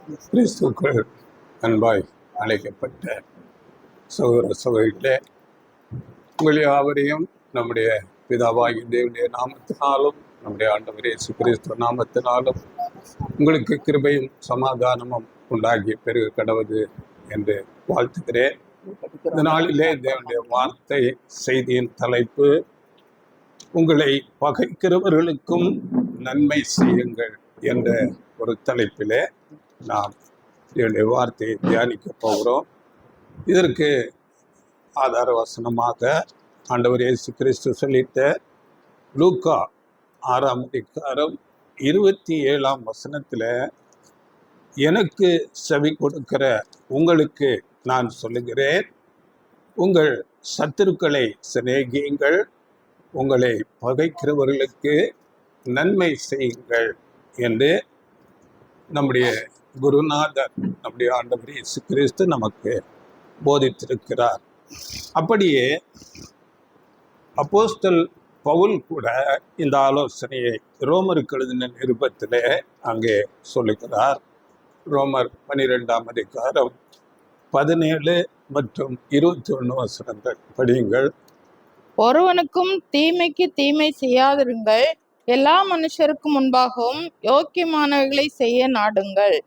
கிறிஸ்துக்குள் அன்பாய் அழைக்கப்பட்ட சகோதர சகோதரிகளே, உங்கள் யாவரையும் நம்முடைய பிதாவாகிய தேவனுடைய நாமத்தினாலும் நம்முடைய ஆண்டவர் இயேசு கிறிஸ்துவ நாமத்தினாலும் உங்களுக்கு கிருபையும் சமாதானமும் உண்டாகி பெருக கடவுது என்று வாழ்த்துகிறேன். இந்த நாளிலே தேவனுடைய வார்த்தை செய்தியின் தலைப்பு, உங்களை பகைக்கிறவர்களுக்கும் நன்மை செய்யுங்கள் என்ற ஒரு தலைப்பிலே நாம் என்னுடைய வார்த்தையை தியானிக்க போகிறோம். இதற்கு ஆதார வசனமாக ஆண்டவர் இயேசு கிறிஸ்து சொல்லிட்ட லூக்கா 6ஆம் அதிகாரம் 27ஆம் வசனத்தில், எனக்கு செவி கொடுக்கிற உங்களுக்கு நான் சொல்லுகிறேன், உங்கள் சத்துருக்களை சிநேகியுங்கள், உங்களை பகைக்கிறவர்களுக்கு நன்மை செய்யுங்கள் என்று நம்முடைய குருநாதர் நம்முடைய ஆண்டவர் இயேசு கிறிஸ்து நமக்கு போதித்திருக்கிறார். அப்படியே அப்போஸ்தல் பவுல் கூட இந்த ஆலோசனையை ரோமருக்கு எழுதின நிருபத்திலே அங்கே சொல்லுகிறார். ரோமர் 12ஆம் அதிகாரம் 17 மற்றும் 21 வசனங்கள் படியுங்கள். ஒருவனுக்கும் தீமைக்கு தீமை செய்யாதிருங்கள், எல்லா மனுஷருக்கும் முன்பாகவும் யோக்கியமானவைகளை செய்ய நாடுங்கள்.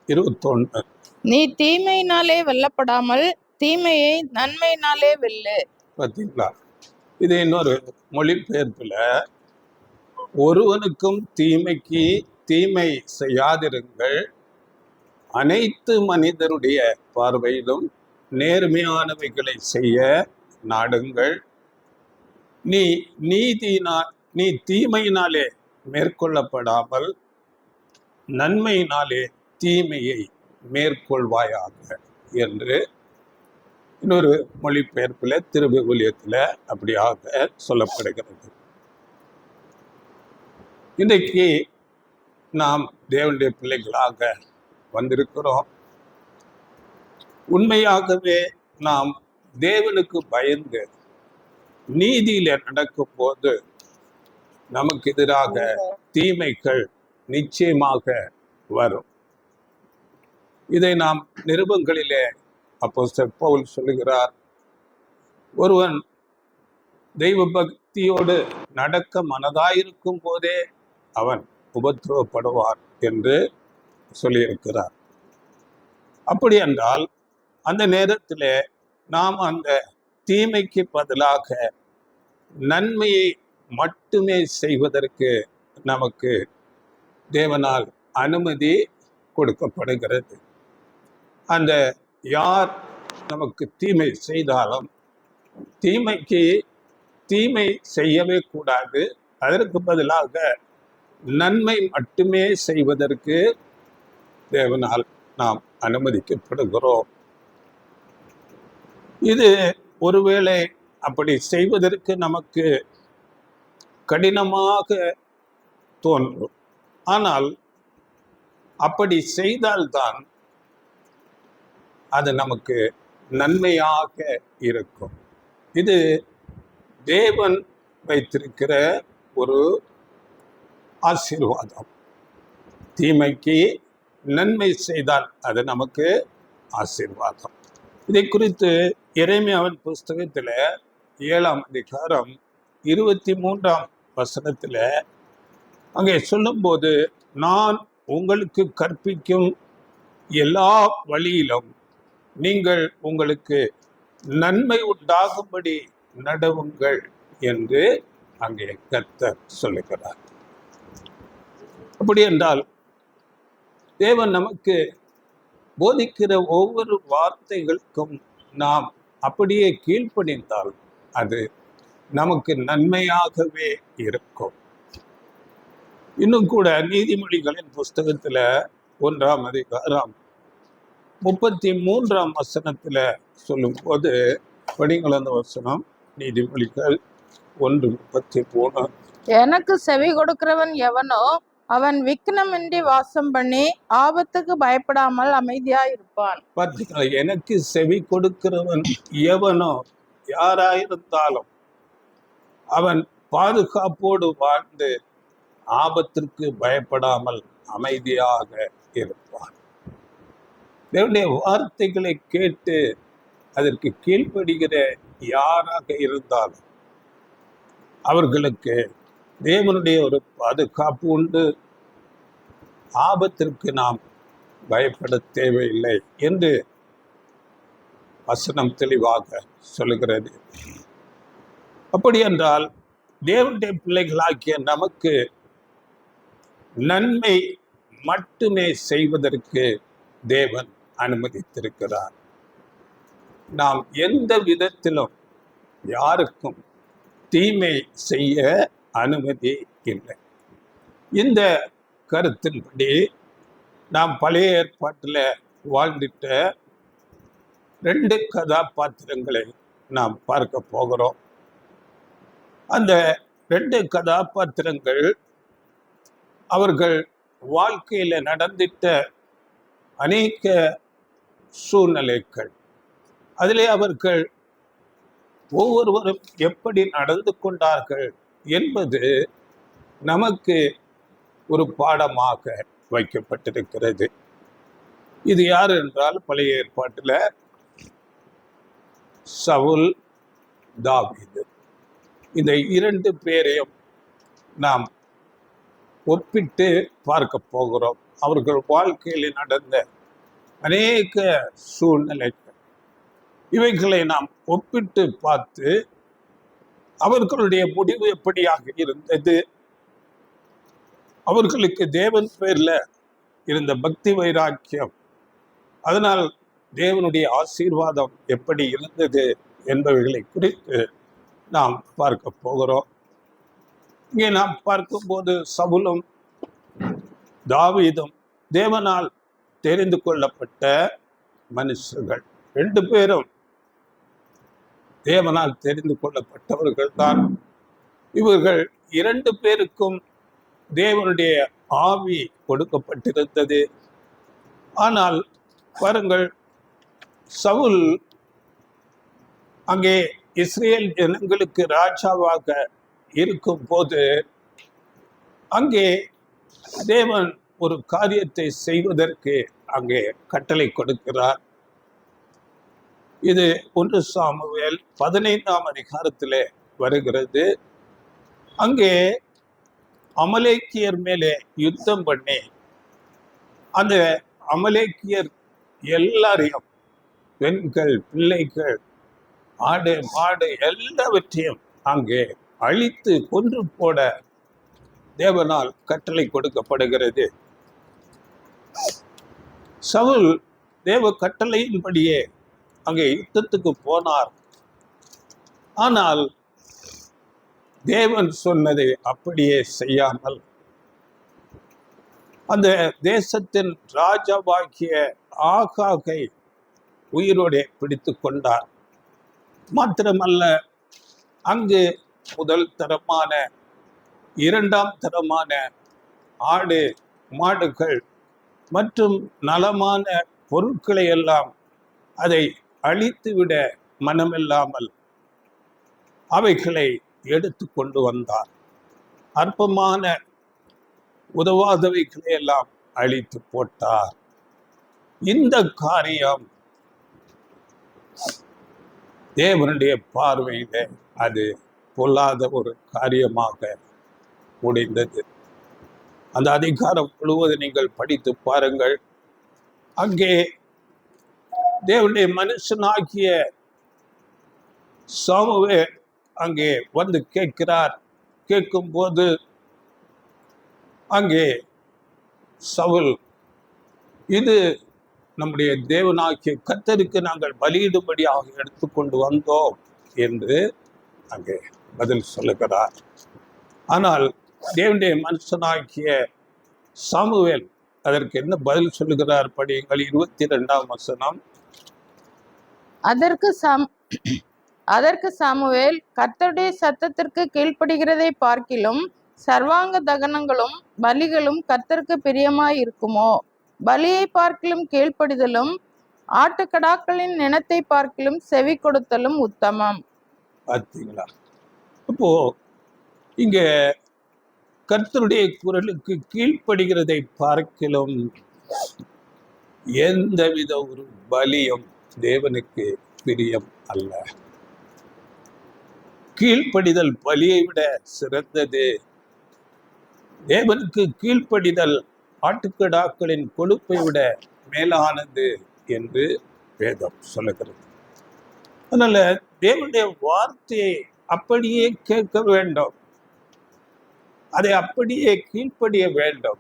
21. நீ தீமையினாலே வெல்லப்படாமல் தீமையை நன்மையினாலே வெல்லு. பார்த்தீங்களா? இது இன்னொரு மொழிபெயர்ப்புல, ஒருவனுக்கும் தீமைக்கு தீமை செய்யாதிருங்கள், அனைத்து மனிதருடைய பார்வையிலும் நேர்மையானவைகளை செய்ய நாடுங்கள், நீ தீமையினாலே மேற்கொள்ளப்படாமல் நன்மையினாலே தீமையை மேற்கொள்வாயாக என்று இன்னொரு மொழிபெயர்ப்பில் திருவிவிலியத்தில் அப்படியாக சொல்லப்படுகிறது. இன்றைக்கு நாம் தேவனுடைய பிள்ளைகளாக வந்திருக்கிறோம். உண்மையாகவே நாம் தேவனுக்கு பயந்து நீதியில நடக்கும் போது நமக்கு எதிராக தீமைகள் நிச்சயமாக வரும். இதை நாம் நிருபங்களிலே அப்போஸ்தலர் பவுல் சொல்லுகிறார், ஒருவன் தெய்வ பக்தியோடு நடக்க மனதாயிருக்கும் போதே அவன் உபத்திரவப்படுவார் என்று சொல்லியிருக்கிறார். அப்படி என்றால் அந்த நேரத்திலே நாம் அந்த தீமைக்கு பதிலாக நன்மையை மட்டுமே செய்வதற்கு நமக்கு தேவனால் அனுமதி கொடுக்கப்படுகிறது. அந்த யார் நமக்கு தீமை செய்தாலும் தீமைக்கு தீமை செய்யவே கூடாது, அதற்கு பதிலாக நன்மை மட்டுமே செய்வதற்கு தேவனால் நாம் அனுமதிக்கப்படுகிறோம். இது ஒருவேளை அப்படி செய்வதற்கு நமக்கு கடினமாக தோன்றும். ஆனால் அப்படி செய்தால்தான் அது நமக்கு நன்மையாக இருக்கும். இது தேவன் வைத்திருக்கிற ஒரு ஆசீர்வாதம். தீமைக்கு நன்மை செய்தால் அது நமக்கு ஆசீர்வாதம். இதை குறித்து எரேமியாவின் புஸ்தகத்தில் 7ஆம் அதிகாரம் 23ஆம் வசனத்தில் அங்கே சொல்லும்போது, நான் உங்களுக்கு கற்பிக்கும் எல்லா வழியிலும் நீங்கள் உங்களுக்கு நன்மை உண்டாகும்படி நடவுங்கள் என்று அங்கே கர்த்தர் சொல்லுகிறார். அப்படி என்றால் தேவன் நமக்கு போதிக்கிற ஒவ்வொரு வார்த்தைகளுக்கும் நாம் அப்படியே கீழ்ப்படிந்தால் அது நமக்கு நன்மையாகவே இருக்கும். இன்னும் கூட நீதிமொழிகளின் புஸ்தகத்துல 1ஆம் அதிகாரம் 33ஆம் வசனத்துல சொல்லும் போது, படிங்கள் அந்த வசனம். நீதிமொழிகள் 1:33. எனக்கு செவி கொடுக்கிறவன் எவனோ அவன் விக்னமின்றி வாசம் பண்ணி ஆபத்துக்கு பயப்படாமல் அமைதியா இருப்பான். பார்த்தீங்களா? எனக்கு செவி கொடுக்கிறவன் எவனோ, யாராயிருந்தாலும் அவன் பாதுகாப்போடு வாழ்ந்து ஆபத்திற்கு பயப்படாமல் அமைதியாக இருப்பார். தேவனுடைய வார்த்தைகளை கேட்டு அதற்கு கீழ்ப்படுகிற யாராக இருந்தாலும் அவர்களுக்கு தேவனுடைய ஒரு பாதுகாப்பு உண்டு. ஆபத்திற்கு நாம் பயப்பட தேவையில்லை என்று வசனம் தெளிவாக சொல்லுகிறது. அப்படி என்றால் தேவனுடைய பிள்ளைகளாகிய நமக்கு நன்மை மட்டுமே செய்வதற்கு தேவன் அனுமதித்திருக்கிறார். நாம் எந்த விதத்திலும் யாருக்கும் தீமை செய்ய அனுமதி இல்லை. இந்த கருத்தின்படி நாம் பழைய ஏற்பாட்டில் வாழ்ந்துட்ட 2 கதாபாத்திரங்களை நாம் பார்க்க போகிறோம். அந்த 2 கதாபாத்திரங்கள் அவர்கள் வாழ்க்கையில நடந்திட்ட அநேக சூழ்நிலைகள், அதிலே அவர்கள் ஒவ்வொருவரும் எப்படி நடந்து கொண்டார்கள் என்பது நமக்கு ஒரு பாடமாக வைக்கப்பட்டிருக்கிறது. இது யார் என்றால் பழைய ஏற்பாட்டில் சவுல், தாவீது. இந்த 2 பேரையும் நாம் ஒப்பிட்டு பார்க்க போகிறோம். அவர்கள் வாழ்க்கையில் நடந்த அநேக சூழ்நிலைகள், இவைகளை நாம் ஒப்பிட்டு பார்த்து அவர்களுடைய முடிவு எப்படியாக இருந்தது, அவர்களுக்கு தேவன் பேர்ல இருந்த பக்தி வைராக்கியம், அதனால் தேவனுடைய ஆசீர்வாதம் எப்படி இருந்தது என்பவைகளை குறித்து நாம் பார்க்க போகிறோம். இங்கே நாம் பார்க்கும்போது சவுலும் தாவீதும் தேவனால் தெரிந்து கொள்ளப்பட்ட மனுஷர்கள். 2 பேரும் தேவனால் தெரிந்து கொள்ளப்பட்டவர்கள் தான். இவர்கள் 2 பேருக்கும் தேவனுடைய ஆவி கொடுக்கப்பட்டிருந்தது. ஆனால் பாருங்கள், சவுல் அங்கே இஸ்ரேல் ஜனங்களுக்கு ராஜாவாக இருக்கும் போது அங்கே தேவன் ஒரு காரியத்தை செய்வதற்கு அங்கே கட்டளை கொடுக்கிறார். இது 1 சாமுவேல் 15ஆம் அதிகாரத்திலே வருகிறது. அங்கே அமலேக்கியர் மேலே யுத்தம் பண்ணி அந்த அமலேக்கியர் எல்லாரையும், பெண்கள், பிள்ளைகள், ஆடு மாடு எல்லாவற்றையும் அங்கே அழித்து கொன்று போட தேவனால் கட்டளை கொடுக்கப்படுகிறது. சவுல் தேவ கட்டளையின்படியே அங்கே யுத்தத்துக்கு போனார். ஆனால் தேவன் சொன்னதை அப்படியே செய்யாமல் அந்த தேசத்தின் ராஜாவாகிய ஆகாகை உயிரோடு பிடித்து கொண்டார். மாத்திரமல்ல, அங்கு முதல் தரமான, 2ஆம் தரமான ஆடு மாடுகள் மற்றும் நலமான பொருட்களை எல்லாம் அதை அழித்துவிட மனமில்லாமல் அவைகளை எடுத்து கொண்டு வந்தார். அற்பமான உதவாதவைகளை எல்லாம் அழித்து போட்டார். இந்த காரியம் தேவனுடைய பார்வையில அது பொல்லாத ஒரு காரியமாக முடிந்தது. அந்த அதிகாரம் முழுவதும் நீங்கள் படித்து பாருங்கள். அங்கே தேவனுடைய மனுஷனாகிய சாமுவேல் அங்கே வந்து கேட்கிறார். கேட்கும்போது அங்கே சவுல், இது நம்முடைய தேவனாகிய கர்த்தருக்கு நாங்கள் பலியிடும்படியாக எடுத்துக்கொண்டு வந்தோம் என்று அங்கே பதில் சொல்லுகிறார். ஆனால் தேவனுடைய மனுஷனாகிய சாமுவேல் அதற்கு என்ன பதில் சொல்லுகிறார்? படியுங்கள் 22ஆம் வசனம். அதற்கு சாமுவேல், கர்த்தருடைய சத்தத்திற்கு கீழ்ப்படுகிறதை பார்க்கிலும் சர்வாங்க தகனங்களும் பலிகளும் கர்த்தருக்கு பிரியமாய் இருக்குமோ? பலியை பார்க்கிலும் கீழ்ப்படிதலும் ஆட்டுக்கடாக்களின் நினத்தை பார்க்கிலும் செவி கொடுத்தலும் உத்தமம். பார்த்தீங்களா? அப்போ இங்க கர்த்தருடைய குரலுக்கு கீழ்ப்படுகிறதை பார்க்கிலும் எந்தவித ஒரு பலியும் தேவனுக்கு பிரியம் அல்ல. கீழ்ப்படிதல் பலியை விட சிறந்தது. தேவனுக்கு கீழ்ப்படிதல் ஆட்டுக்கடாக்களின் கொழுப்பை விட மேலானது என்று வேதம் சொல்லுகிறது. அதனால தேவனுடைய வார்த்தையை அப்படியே கேட்க வேண்டும், அதை அப்படியே கீழ்ப்படிய வேண்டும்.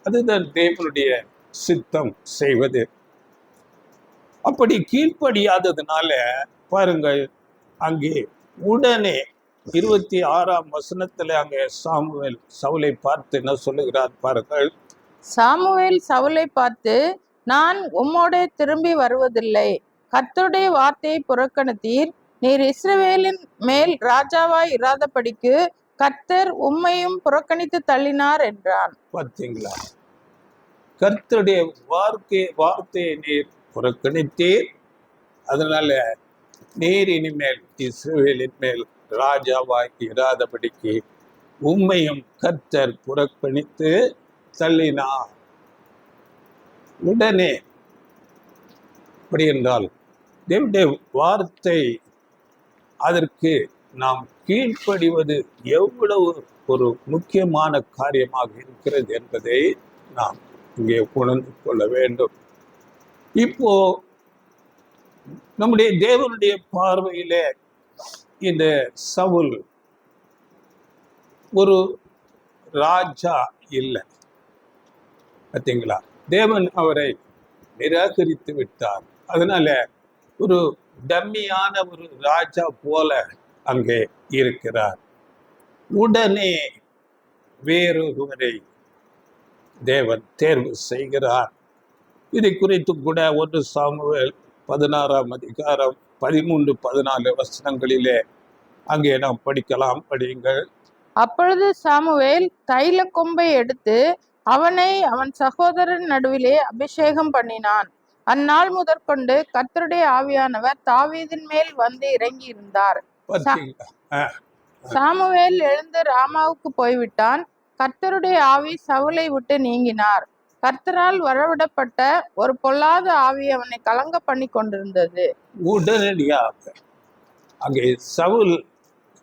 அதுதான் தேவனுடைய சித்தம் செய்வது. அப்படி கீழ்ப்படியாததுனால பாருங்கள், அங்கே உடனே 26ஆம் வசனத்துல அங்கே சாமுவேல் சவுலை பார்த்து என்ன சொல்லுகிறார் பாருங்கள். சாமுவேல் சவுலை பார்த்து, நான் உம்மோடே திரும்பி வருவதில்லை. கர்த்தருடைய வார்த்தையை புறக்கணித்தீர். நீர் இஸ்ரவேலின் மேல் ராஜாவாய் இராதபடிக்கு கர்த்தர் உம்மையும் புறக்கணித்து தள்ளினார் என்றான். பார்த்தீங்களா? கர்த்தருடைய வார்த்தையை நீர் புறக்கணித்தீர், அதனால நீர் இனிமேல் இஸ்ரவேலின் மேல் ராஜாவாய் இராதபடிக்கு உம்மையும் கர்த்தர் புறக்கணித்து தள்ளினார். உடனே அப்படி என்றால் தேவனுடைய வார்த்தை, அதற்கு நாம் கீழ்ப்படிவது எவ்வளவு ஒரு முக்கியமான காரியமாக இருக்கிறது என்பதை நாம் இங்கே உணர்ந்து கொள்ள வேண்டும். இப்போ நம்முடைய தேவனுடைய பார்வையிலே இந்த சவுல் ஒரு ராஜா இல்லை. பார்த்தீங்களா? தேவன் அவரை நிராகரித்து விட்டார். அதனால ஒரு டம்மியான ஒரு ராஜா போல அங்கே இருக்கிறார். உடனே வேறொருவரை தேவன் தேர்வு செய்கிறார். இதை குறித்து கூட 1 சாமுவேல் 16ஆம் அதிகாரம் 13-14 வசனங்களிலே அங்கே நாம் படிக்கலாம். படியுங்கள். அப்பொழுது சாமுவேல் தைல கொம்பை எடுத்து அவனை அவன் சகோதரன் நடுவிலே அபிஷேகம் பண்ணினான். அந்நாள் முதற்கொண்டு கர்த்தருடைய ஆவியானவர் தாவீதின் மேல் வந்து இறங்கி இருந்தார். சாமுவேல் எழுந்து ராமாவுக்கு போய்விட்டான். கர்த்தருடைய ஆவி சவுலை விட்டு நீங்கினார். கர்த்தரால் வரவிடப்பட்ட ஒரு பொல்லாத ஆவி அவனை கலங்க பண்ணி கொண்டிருந்தது. உடனடியாக அங்கே சவுல்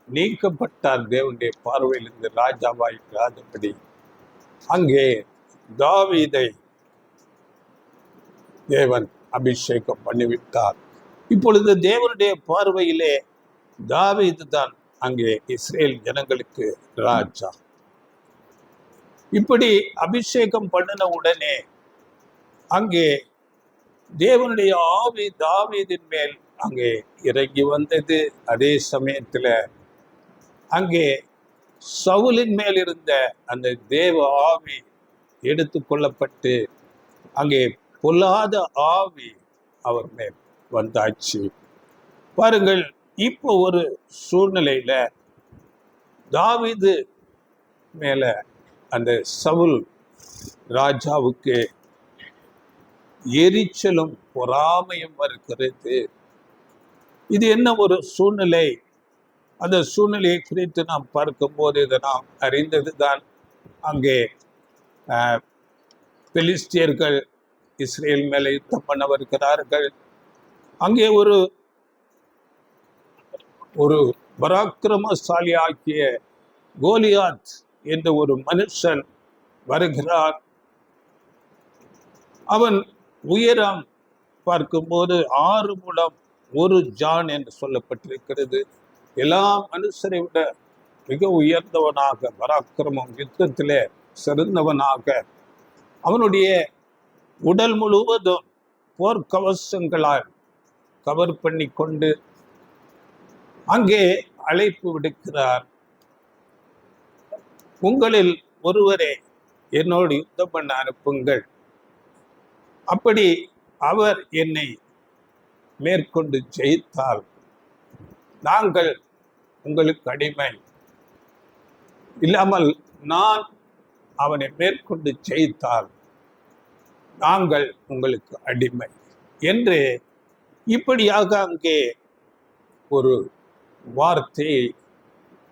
நீக்கப்பட்டார். தேவனுடைய பார்வையிலிருந்து ராஜாவாய் இராதபடி அங்கே தாவீதை தேவன் அபிஷேகம் பண்ணிவிட்டார். இப்பொழுது தேவனுடைய பார்வையிலே தாவீது தான் அங்கே இஸ்ரேல் ஜனங்களுக்கு ராஜா. இப்படி அபிஷேகம் பண்ணின உடனே அங்கே தேவனுடைய ஆவி தாவீதின் மேல் அங்கே இறங்கி வந்தது. அதே சமயத்துல அங்கே சவுலின் மேல் இருந்த அந்த தேவ ஆவி எடுத்து கொள்ளப்பட்டு அங்கே பொல்லாத ஆவி அவர் மேல் வந்தாச்சு. பாருங்கள், இப்போ ஒரு சூழ்நிலையில தாவீது மேல அந்த சவுல் ராஜாவுக்கு எரிச்சலும் பொறாமையும் இருக்கிறது. இது என்ன ஒரு சூழ்நிலை? அந்த சூழ்நிலையை குறித்து நாம் பார்க்கும்போது இதை நாம் அறிந்ததுதான். அங்கே பெலிஸ்தியர்கள் இஸ்ரேல் மேலே யுத்தம் பண்ண வருகிறார்கள். அங்கே ஒரு பராக்கிரமசாலி ஆக்கிய கோலியாத் என்ற ஒரு மனுஷன் வருகிறார். அவன் உயரம் பார்க்கும்போது 6 முழம் 1 ஜான் என்று சொல்லப்பட்டிருக்கிறது. எல்லா மனுஷரை விட மிக உயர்ந்தவனாக, பராக்கிரமம் யுத்தத்திலே சிறந்தவனாக, அவனுடைய உடல் முழுவதும் போர்க்கவசங்களால் கவர் பண்ணி கொண்டு அங்கே அழைப்பு விடுக்கிறார். உங்களில் ஒருவரை என்னோடு யுத்தம் பண்ண அனுப்புங்கள். அப்படி அவர் என்னை மேற்கொண்டு ஜெயித்தால் நாங்கள் உங்களுக்கு அடிமை, இல்லாமல் நான் அவனை மேற்கொண்டு ஜெயித்தால் நாங்கள் உங்களுக்கு அடிமை என்று இப்படியாக அங்கே ஒரு வார்த்தையை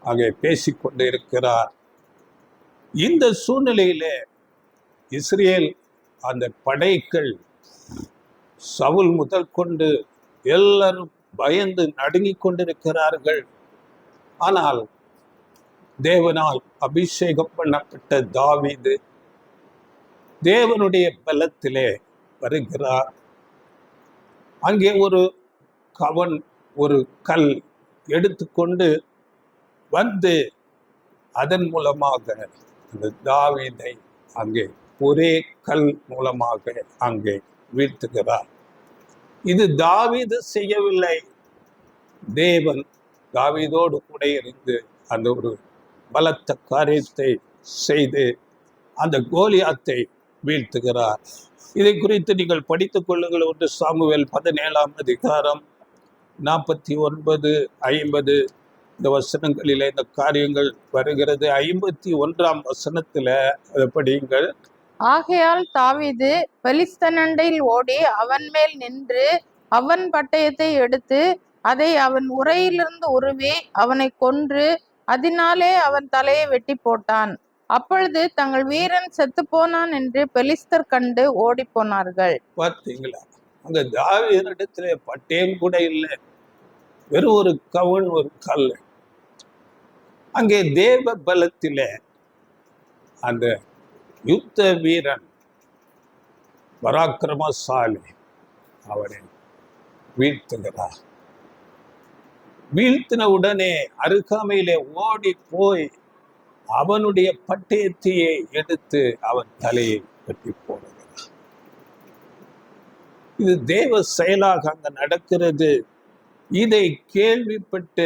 அங்கே பேசிக்கொண்டு இருக்கிறார். இந்த சூழ்நிலையில இஸ்ரேல் அந்த படைகள் சவுல் முதல் கொண்டு எல்லாரும் பயந்து நடுங்கிக் கொண்டிருக்கிறார்கள். ஆனால் தேவனால் அபிஷேகம் பண்ணப்பட்ட தாவீது தேவனுடைய பலத்திலே வருகிறார். அங்கே ஒரு கல் எடுத்துக்கொண்டு வந்து அதன் மூலமாக அந்த தாவீதை அங்கே ஒரே கல் மூலமாக அங்கே வீழ்த்துகிறார். இது தாவீது செய்யவில்லை, தேவன் தாவீதோடு கூட இருந்து அந்த ஒரு பலத்த காரியத்தை செய்து அந்த கோலியாத்தை வீழ்த்துகிறார். இதை குறித்து நீங்கள் படித்துக் கொள்ளுங்கள். 1 சாமுவேல் 17ஆம் அதிகாரம் 49, 50 இந்த வசனங்களிலே இந்த காரியங்கள் வருகிறது. 51ஆம் வசனத்துல அதை படியுங்கள். ஆகையால் தாவீது பெலிஸ்தனண்டையில் ஓடி அவன் மேல் நின்று அவன் பட்டயத்தை எடுத்து அதை அவன் உறையிலிருந்து உருவி அவனை கொன்று அதனாலே அவன் தலையை வெட்டி போட்டான். அப்பொழுது தங்கள் வீரன் செத்து போனான் என்று பெலிஸ்தர் கண்டு ஓடி போனார்கள். பார்த்தீங்களா, அங்க தாவீதிடத்திலே பட்டயம் கூட இல்லை, வெறும் ஒரு கல். அங்கே தேவ பலத்திலே அந்த யுத்த வீரன் பராக்கிரமசாலி அவனை வீழ்த்துகிறார். வீழ்த்தின உடனே அருகாமையிலே ஓடி போய் அவனுடைய பட்டயத்தையே எடுத்து அவன் தலையை வெட்டி போடுகிறார். இது தேவ செயலாக அங்க நடக்கிறது. இதை கேள்விப்பட்ட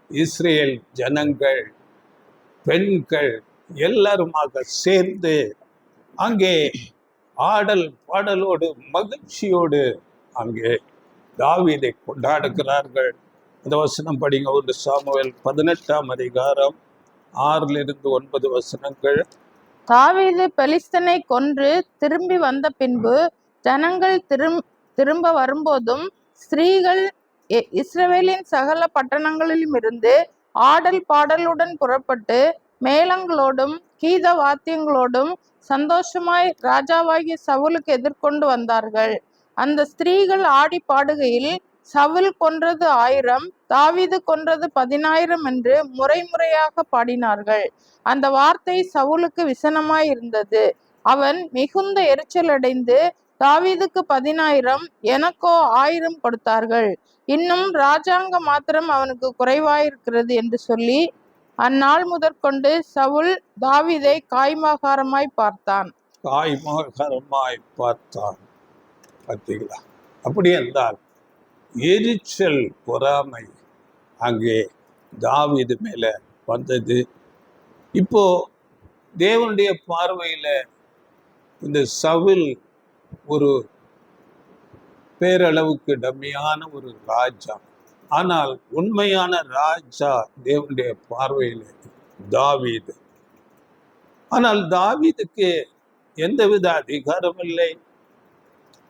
இஸ்ரேல் ஜனங்கள், பெண்கள் எல்லாருமாக சேர்ந்து அங்கே ஆடல் பாடலோடு மகிழ்ச்சியோடு அங்கே தாவீதை கொண்டாடுகிறார்கள். இந்த வசனம் படிங்க. 1 சாமுவேல் 18ஆம் அதிகாரம் 6-9 வசனங்கள். தாவீது பெலிஸ்தனை கொன்று திரும்பி வந்த பின்பு ஜனங்கள் திரும்ப வரும்போதும் ஸ்திரீகள் இஸ்ரவேலின் சகல பட்டணங்களிலும் இருந்து ஆடல் பாடலுடன் புறப்பட்டு மேளங்களோடும் கீத வாத்தியங்களோடும் சந்தோஷமாய் ராஜாவாகிய சவுலுக்கு எதிர்கொண்டு வந்தார்கள். அந்த ஸ்திரீகள் ஆடி பாடுகையில் சவுல் கொன்றது 1000, தாவீது கொன்றது 10000 என்று முறையாக பாடினார்கள். அந்த வார்த்தை சவுலுக்கு விசனமாய் இருந்தது. அவன் மிகுந்த எரிச்சல் அடைந்து தாவீதுக்கு 10000 எனக்கோ 1000 கொடுத்தார்கள், இன்னும் ராஜாங்க மாத்திரம் அவனுக்கு குறைவாயிருக்கிறது என்று சொல்லி அந்நாள் முதற்கொண்டு சவுல் தாவீதை காய்மாகாரமாய் பார்த்தான். பார்த்தீங்களா? அப்படி என்றால் எரிச்சல், பொறாமை அங்கே தாவீது மேல வந்தது. இப்போ தேவனுடைய பார்வையில இந்த சவுல் ஒரு பேரளவுக்கு டம்மியான ஒரு ராஜா. ஆனால் உண்மையான ராஜா தேவனுடைய பார்வையில தாவீது. ஆனால் தாவீதுக்கு எந்தவித அதிகாரம் இல்லை,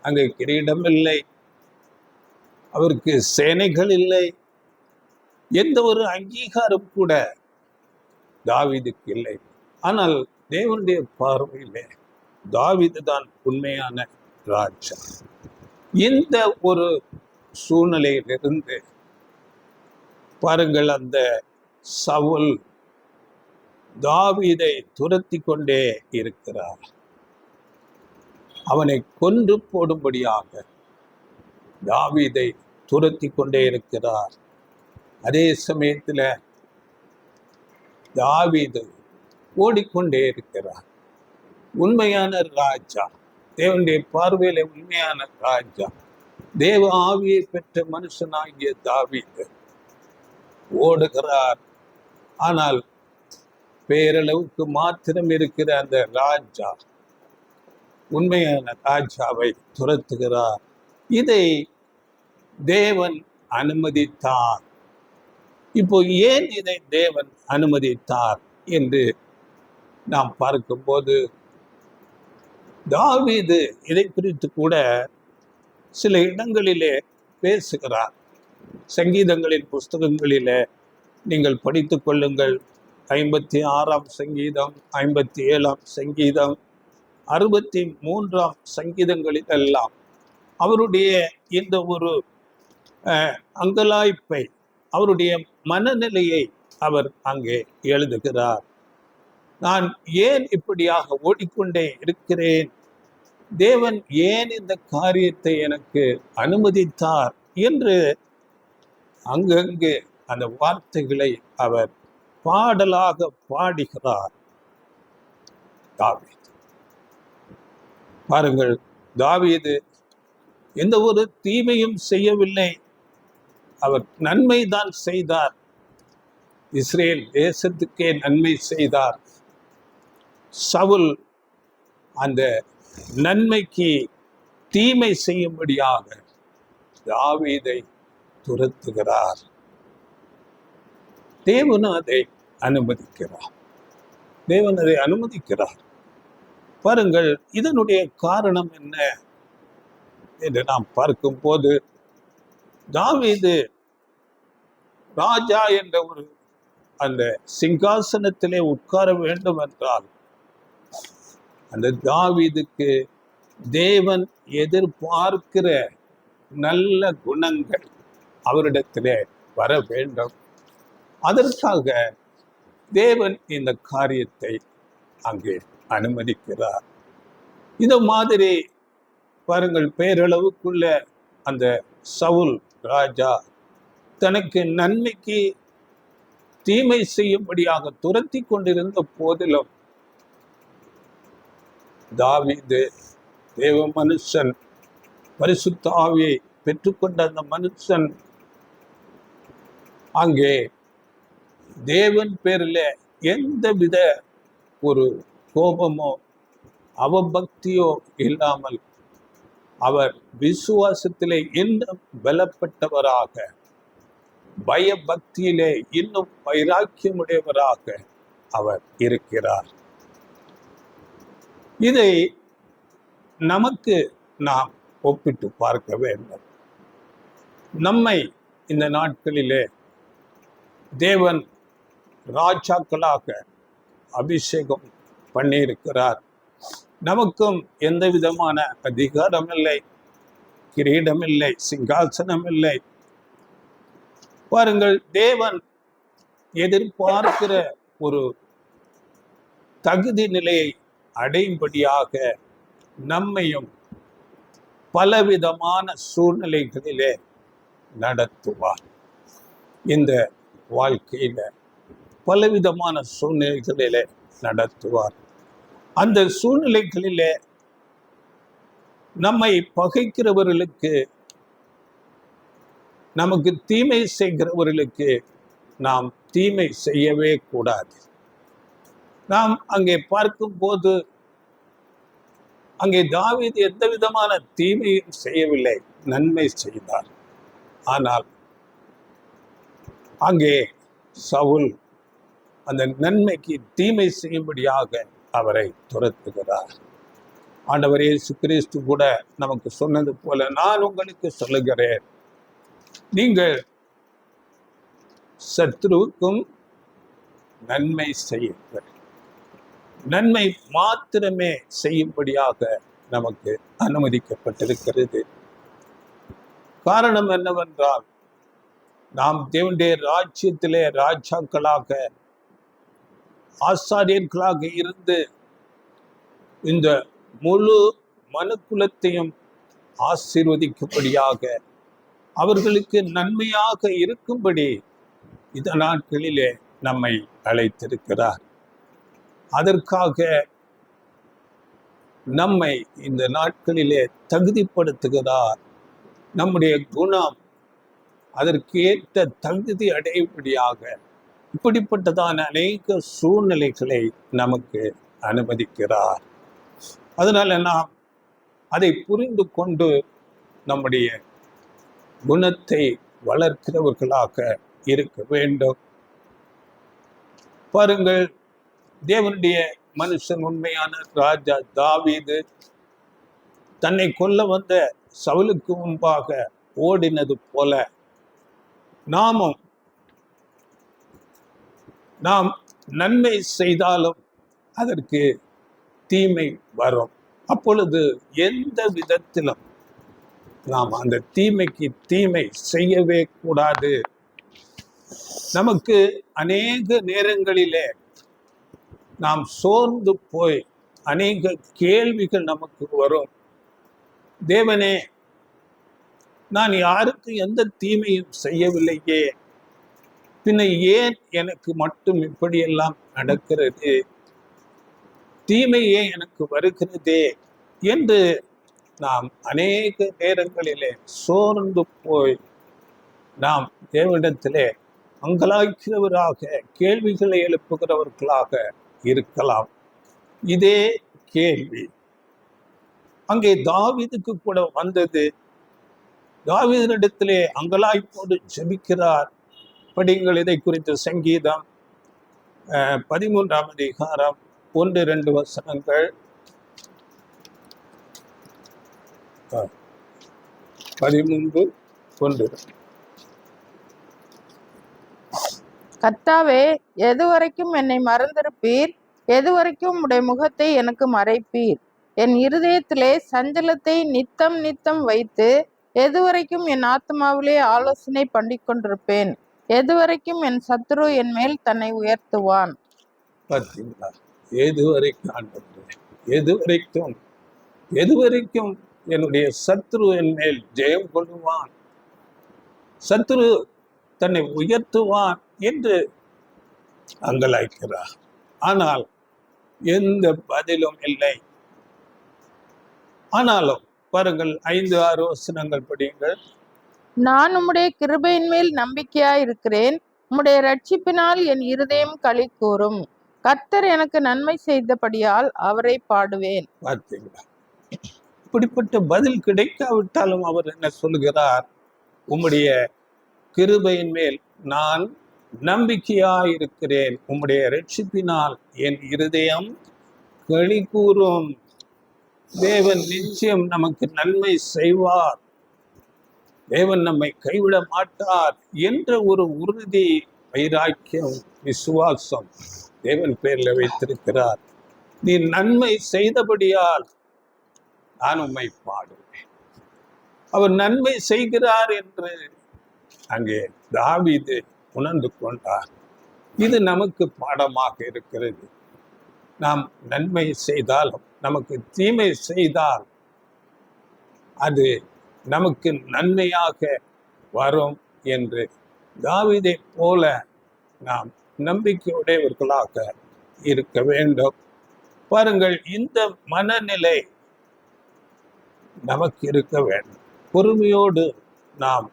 அங்கே கிரீடம் இல்லை, அவருக்கு சேனைகள் இல்லை, எந்த ஒரு அங்கீகாரம் கூட தாவீதுக்கு இல்லை. ஆனால் தேவனுடைய பார்வையிலே தாவீது தான் உண்மையான ராஜா. இந்த ஒரு சூழ்நிலையிலிருந்து பாருங்கள், அந்த சவுல் தாவீதை துரத்தி கொண்டே இருக்கிறார். அவனை கொன்று போடும்படியாக தாவீதை துரத்தி கொண்டே இருக்கிறார். அதே சமயத்துல தாவீது ஓடிக்கொண்டே இருக்கிறார். உண்மையான ராஜா, தேவனுடைய பார்வையில உண்மையான ராஜா, தேவ ஆவியை பெற்ற மனுஷனாகிய தாவீது ஓடுகிறார். ஆனால் பேரளவுக்கு மாத்திரம் இருக்கிற அந்த ராஜா உண்மையான ராஜாவை துரத்துகிறார். இதை தேவன் அனுமதித்தார். இப்போ ஏன் இதை தேவன் அனுமதித்தார் என்று நாம் பார்க்கும்போது தாவீது இதை குறித்து கூட சில இடங்களிலே பேசுகிறார். சங்கீதங்களின் புஸ்தகங்களிலே நீங்கள் படித்து கொள்ளுங்கள். 56ஆம் சங்கீதம், 57ஆம் சங்கீதம், 63 சங்கீதங்களில் எல்லாம் அவருடைய இந்த ஒரு அங்கலாய்ப்பை, அவருடைய மனநிலையை அவர் அங்கே எழுதுகிறார். நான் ஏன் இப்படியாக ஓடிக்கொண்டே இருக்கிறேன், தேவன் ஏன் இந்த காரியத்தை எனக்கு அனுமதித்தார் என்று அங்கங்கே அந்த வார்த்தைகளை அவர் பாடலாக பாடுகிறார். தாவீது பாருங்கள், தாவீது எந்த ஒரு தீமையும் செய்யவில்லை, அவர் நன்மை தான் செய்தார். இஸ்ரேல் தேசத்துக்கே நன்மை செய்தார். சவுல் அந்த நன்மைக்கு தீமை செய்யும்படியாக தாவீதை துரத்துகிறார். தேவன் அதை அனுமதிக்கிறார். தேவன் அதை அனுமதிக்கிறார். பாருங்கள், இதனுடைய காரணம் என்ன என்று நாம் பார்க்கும்போது, தாவீது ராஜா என்ற ஒரு அந்த சிங்காசனத்திலே உட்கார வேண்டும் என்றால் அந்த தாவீதுக்கு தேவன் எதிர்பார்க்கிற நல்ல குணங்கள் அவரிடத்திலே வர வேண்டும். அதற்காக தேவன் இந்த காரியத்தை அங்கே அனுமதிக்கிறார். இந்த மாதிரி பாருங்கள், பேரளவுக்குள்ள அந்த சவுல் ராஜா தனக்கு நன்மைக்கு தீமை செய்யும்படியாக துரத்தி கொண்டிருந்த போதிலும் தாவீது தேவ மனுஷன், பரிசுத்த ஆவியை பெற்றுக்கொண்ட அந்த மனுஷன் அங்கே தேவன் பேரில் எந்தவித ஒரு கோபமோ அவபக்தியோ இல்லாமல் அவர் விசுவாசத்திலே இன்னும் பலப்பட்டவராக, பயபக்தியிலே இன்னும் வைராக்கியமுடையவராக அவர் இருக்கிறார். இதை நமக்கு நாம் ஒப்பிட்டு பார்க்க வேண்டும். நம்மை இந்த நாட்களிலே தேவன் ராஜாக்களாக அபிஷேகம் பண்ணியிருக்கிறார். நமக்கும் எந்த விதமான அதிகாரம் இல்லை, கிரீடம் இல்லை, சிங்காசனம் இல்லை. பாருங்கள், தேவன் எதிர்பார்க்கிற ஒரு தகுதி நிலையை அடையும்படியாக நம்மையும் பலவிதமான சூழ்நிலைகளிலே நடத்துவார். இந்த வாழ்க்கையில பலவிதமான சூழ்நிலைகளிலே நடத்துவார். அந்த சூழ்நிலைகளிலே நம்மை பகைக்கிறவர்களுக்கு, நமக்கு தீமை செய்கிறவர்களுக்கு நாம் தீமை செய்யவே கூடாது. நாம் அங்கே பார்க்கும்போது அங்கே தாவீது எந்த விதமான தீமையும் செய்யவில்லை, நன்மை செய்தார். ஆனால் அங்கே சவுல் அந்த நன்மைக்கு தீமை செய்யும்படியாக அவரை துரத்துகிறார். ஆண்டவர் இயேசு கிறிஸ்து கூட நமக்கு சொன்னது போல, நான் உங்களுக்கு சொல்லுகிறேன், நீங்கள் சத்ருவுக்கும் நன்மை செய்யுங்கள். நன்மை மாத்திரமே செய்யும்படியாக நமக்கு அனுமதிக்கப்பட்டிருக்கிறது. காரணம் என்னவென்றால், நாம் தேவனுடைய ராஜ்யத்திலே ராஜாக்களாக, ஆசாரியர்களாக இருந்து இந்த முழு மனுக்குலத்தையும் ஆசீர்வதிக்கும்படியாக, அவர்களுக்கு நன்மையாக இருக்கும்படி இந்த நாட்களிலே நம்மை அழைத்திருக்கிறார். அதற்காக நம்மை இந்த நாட்களிலே தகுதிப்படுத்துகிறார். நம்முடைய குணம் அதற்கேற்ற தகுதி அடையும்படியாக இப்படிப்பட்டதான அநேக சூழ்நிலைகளை நமக்கு அனுமதிக்கிறார். அதனால நாம் அதை புரிந்து கொண்டு நம்முடைய குணத்தை வளர்க்கிறவர்களாக இருக்க வேண்டும். பாருங்கள், தேவனுடைய மனுஷன், உண்மையான ராஜா தாவீது தன்னை கொல்ல வந்த சவுலுக்கு முன்பாக ஓடினது போல நாம் நன்மை செய்தாலும் அதற்கு தீமை வரும். அப்பொழுது எந்த விதத்திலும் நாம் அந்த தீமைக்கு தீமை செய்யவே கூடாது. நமக்கு அநேக நேரங்களிலே நாம் சோர்ந்து போய் அநேக கேள்விகள் நமக்கு வரும். தேவனே, நான் யாருக்கு எந்த தீமையும் செய்யவில்லையே, பின்ன ஏன் எனக்கு மட்டும் இப்படியெல்லாம் நடக்கிறது, தீமையே எனக்கு வருகிறதே என்று நாம் அநேக நேரங்களிலே சோர்ந்து போய் நாம் தேவனிடத்திலே அங்கலாய்க்கிறவராக கேள்விகளை எழுப்புகிறவர்களாக இருக்கலாம். இதே கேள்வி அங்கே தாவீதுக்கு கூட வந்தது. தாவீதினிடத்திலே அங்கலாய்ப்போடு ஜெபிக்கிறார். படிங்கள் இதை குறித்த சங்கீதம் 13ஆம் அதிகாரம் 1-2 வசனங்கள். 13:1. கர்த்தாவே, எதுவரைக்கும் என்னை மறந்திருப்பீர்? எதுவரைக்கும் உம்முடைய முகத்தை எனக்கு மறைப்பீர்? என் இருதயத்திலே சஞ்சலத்தை நித்தம் நித்தம் வைத்து எதுவரைக்கும் என் ஆத்மாவிலே ஆலோசனை பண்ணிக்கொண்டிருப்பேன்? எதுவரைக்கும் என் சத்துரு என் மேல் தன்னை உயர்த்துவான்? பார்த்தீங்களா? எதுவரைக்கும் ஆண்டவரே, எதுவரைக்கும் என்னுடைய சத்துரு என் மேல் ஜெயம் கொள்ளுவான், சத்துரு தன்னை உயர்த்துவான் என்று அங்கலாய்க்கிறார். ஆனால் எந்த பதிலும் இல்லை. ஆனாலும் பாருங்கள், 5-6 வசனங்கள் படியுங்கள். நான் உம்முடைய கிருபையின் மேல் நம்பிக்கையாய் இருக்கிறேன். உம்முடைய ரட்சிப்பினால் என் இருதயம் களி கூறும். கர்த்தர் எனக்கு நன்மை செய்தபடியால் அவரை பாடுவேன். பார்த்தீங்களா? இப்படிப்பட்ட பதில் கிடைக்காவிட்டாலும் அவர் என்ன சொல்லுகிறார்? உம்முடைய கிருபையின் மேல் நான் நம்பிக்கையாயிருக்கிறேன், உம்முடைய ரட்சிப்பினால் என் இருதயம் களி கூறும். தேவன் நிச்சயம் நமக்கு நன்மை செய்வார், தேவன் நம்மை கைவிட மாட்டார் என்ற ஒரு உறுதி, வைராக்கியம், விசுவாசம் தேவன் பேர்ல வைத்திருக்கிறார். நீ நன்மை செய்தபடியால் நான் உம்மை பாடுவேன். அவர் நன்மை செய்கிறார் என்று அங்கே தாவீது உணர்ந்து கொண்டார். இது நமக்கு பாடமாக இருக்கிறது. நாம் நன்மை செய்தாலும் நமக்கு தீமை செய்தால் அது நமக்கு நன்மையாக வரும் என்று தாவீதை போல நாம் நம்பிக்கையுடையவர்களாக இருக்க வேண்டும். பாருங்கள், இந்த மனநிலை நமக்கு இருக்க வேண்டும். பொறுமையோடு நாம்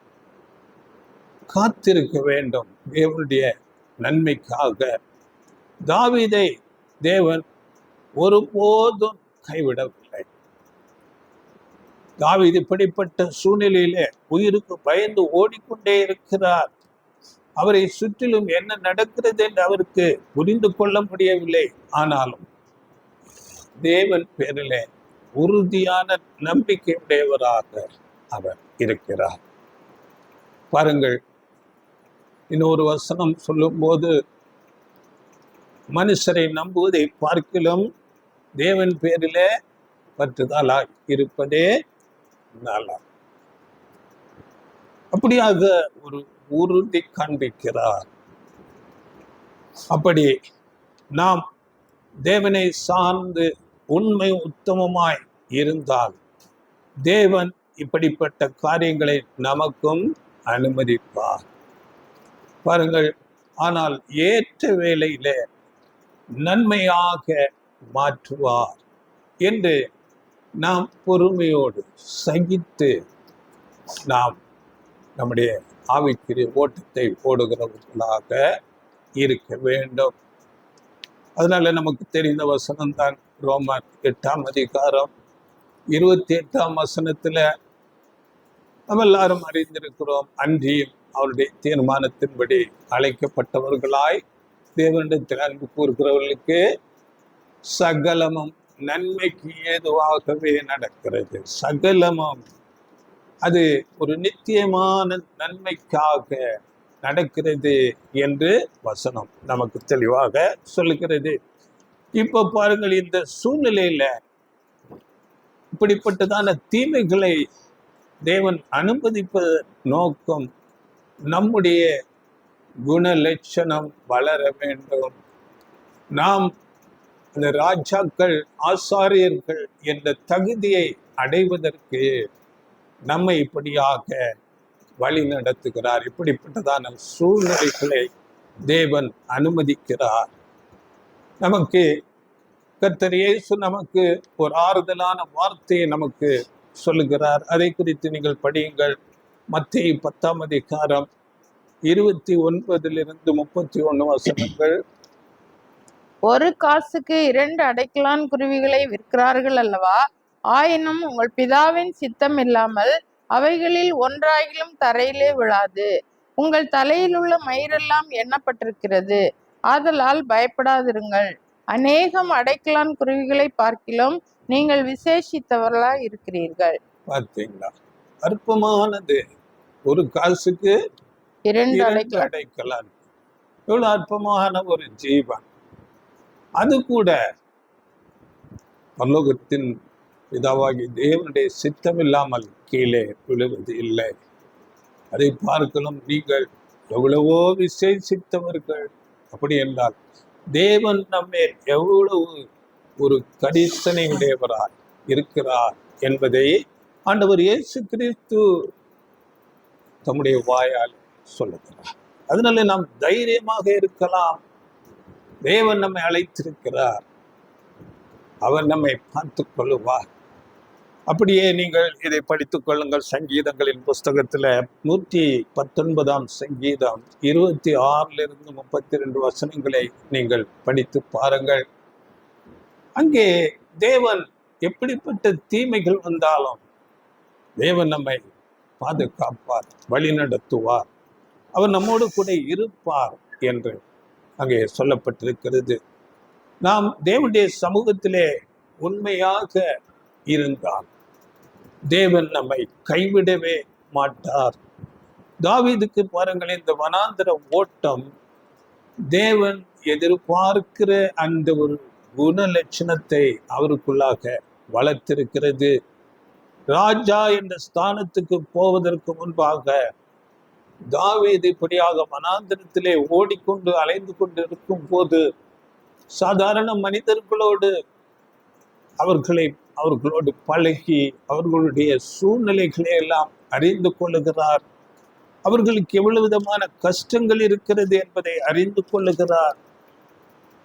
காத்திருக்க வேண்டும் தேவனுடைய நன்மைக்காக. தாவீதை தேவன் ஒருபோதும் கைவிடவில்லை. தாவீது இப்படிப்பட்ட சூழ்நிலையிலே உயிருக்கு பயந்து ஓடிக்கொண்டே இருக்கிறார். அவரை சுற்றிலும் என்ன நடக்கிறது என்று அவருக்கு புரிந்து கொள்ள முடியவில்லை. ஆனாலும் தேவன் பேரிலே உறுதியான நம்பிக்கையுடையவராக அவர் இருக்கிறார். பாருங்கள், இன்னொரு வசனம் சொல்லும்போது, மனுஷரை நம்புவதை பார்க்கிலும் தேவன் பேரிலே பற்றுதலாய் இருப்பதே நல்லா. அப்படியாக ஒரு உறுதி காண்பிக்கிறார். அப்படி நாம் தேவனை சார்ந்து உண்மை உத்தமமாய் இருந்தால் தேவன் இப்படிப்பட்ட காரியங்களை நமக்கும் அனுமதிப்பார். பாருங்கள், ஆனால் ஏற்ற வேளையிலே நன்மையாக மாற்றுவார் என்று நாம் பொறுமையோடு சகித்து நாம் நம்முடைய ஆவிக்குரிய ஓட்டத்தை ஓடுகிறவர்களாக இருக்க வேண்டும். அதனால நமக்கு தெரிந்த வசனம் தான் ரோமர் 8ஆம் அதிகாரம் 28ஆம் வசனத்துல நம்ம எல்லாரும் அறிந்திருக்கிறோம். அன்றியும் அவருடைய தீர்மானத்தின்படி அழைக்கப்பட்டவர்களாய் தேவனிடத்தில் அன்பு கூறுகிறவர்களுக்கு சகலமும் நன்மைக்கு ஏதுவாகவே நடக்கிறது. சகலமும் அது ஒரு நித்தியமான நன்மைக்காக நடக்கிறது என்று வசனம் நமக்கு தெளிவாக சொல்லுகிறது. இப்ப பாருங்கள், இந்த சூழ்நிலையில இப்படிப்பட்டதான தீமைகளை தேவன் அனுமதிப்பது நோக்கம் நம்முடைய குணலட்சணம் வளர வேண்டும். நாம் அந்த ராஜாக்கள் ஆசாரியர்கள் என்ற தகுதியை அடைவதற்கு நம்மை இப்படியாக வழி நடத்துகிறார். இப்படிப்பட்டதான சூழ்நிலைகளை தேவன் அனுமதிக்கிறார். நமக்கு கர்த்தர் இயேசு நமக்கு ஒரு ஆறுதலான வார்த்தையை நமக்கு சொல்லுகிறார். அதை குறித்து நீங்கள் படியுங்கள். மத்தேயு 10ஆம் அதிகாரம் 29 31 வசனங்கள். ஒரு காசுக்கு 2 அடைக்கலான் குருவிகளை விற்கிறார்கள் அல்லவா? ஆயினும் உங்கள் பிதாவின் சித்தம் இல்லாமல் அவைகளில் ஒன்றாகிலும் தரையிலே விழாது. உங்கள் தலையில் உள்ள மயிரெல்லாம் எண்ணப்பட்டிருக்கிறது. ஆதலால் பயப்படாதிருங்கள். அநேகம் அடைக்கலான் குருவிகளை பார்க்கிலும் நீங்கள் விசேஷித்தவர்களாய் இருக்கிறீர்கள். பார்த்தீங்களா, அற்பமானது. ஒரு காசுக்கு 2 2 அடைக்கலான். எவ்வளவு அற்பமான ஒரு ஜீவன். அது கூட பரலோகத்தின் பிதாவாகி தேவனுடைய சித்தம் இல்லாமல் கீழே விழுவது இல்லை. அதை பார்க்கலாம். நீங்கள் எவ்வளவோ விசேஷித்தவர்கள். அப்படி என்றால் தேவன் நம்மை எவ்வளவு ஒரு கரிசனையுடையவராய் இருக்கிறார் என்பதை ஆண்டவர் இயேசு கிறிஸ்து தம்முடைய வாயால் சொல்லுகிறார். அதனால நாம் தைரியமாக இருக்கலாம். தேவன் நம்மை அழைத்திருக்கிறார். அவர் நம்மை பார்த்துக் கொள்ளுவார். அப்படியே நீங்கள் இதை படித்துக் கொள்ளுங்கள். சங்கீதங்களின் புஸ்தகத்துல 119ஆம் சங்கீதம் 26 32 வசனங்களை நீங்கள் படித்து பாருங்கள். அங்கே தேவன் எப்படிப்பட்ட தீமைகள் வந்தாலும் தேவன் நம்மை பாதுகாப்பார், வழி நடத்துவார், அவர் நம்மோடு கூட இருப்பார் என்று அங்கே சொல்லப்பட்டிருக்கிறது. நாம் தேவனுடைய சமூகத்திலே உண்மையாக இருந்தால் தேவன் நம்மை கைவிடவே மாட்டார். தாவீதுக்கு பாருங்கள், இந்த வனாந்தர ஓட்டம் தேவன் எதிர்பார்க்கிற அந்த ஒரு குணலட்சணத்தை அவருக்குள்ளாக வளர்த்திருக்கிறது. ராஜா என்ற ஸ்தானத்துக்கு போவதற்கு முன்பாக தாவீது இப்படியாக வனாந்தரத்திலே ஓடிக்கொண்டு அலைந்து கொண்டு இருக்கும் போது சாதாரண மனிதர்களோடு அவர்களோடு பழகி அவர்களுடைய சூழ்நிலைகளை எல்லாம் அறிந்து கொள்ளுகிறார். அவர்களுக்கு எவ்வளவு விதமான கஷ்டங்கள் இருக்கிறது என்பதை அறிந்து கொள்ளுகிறார்.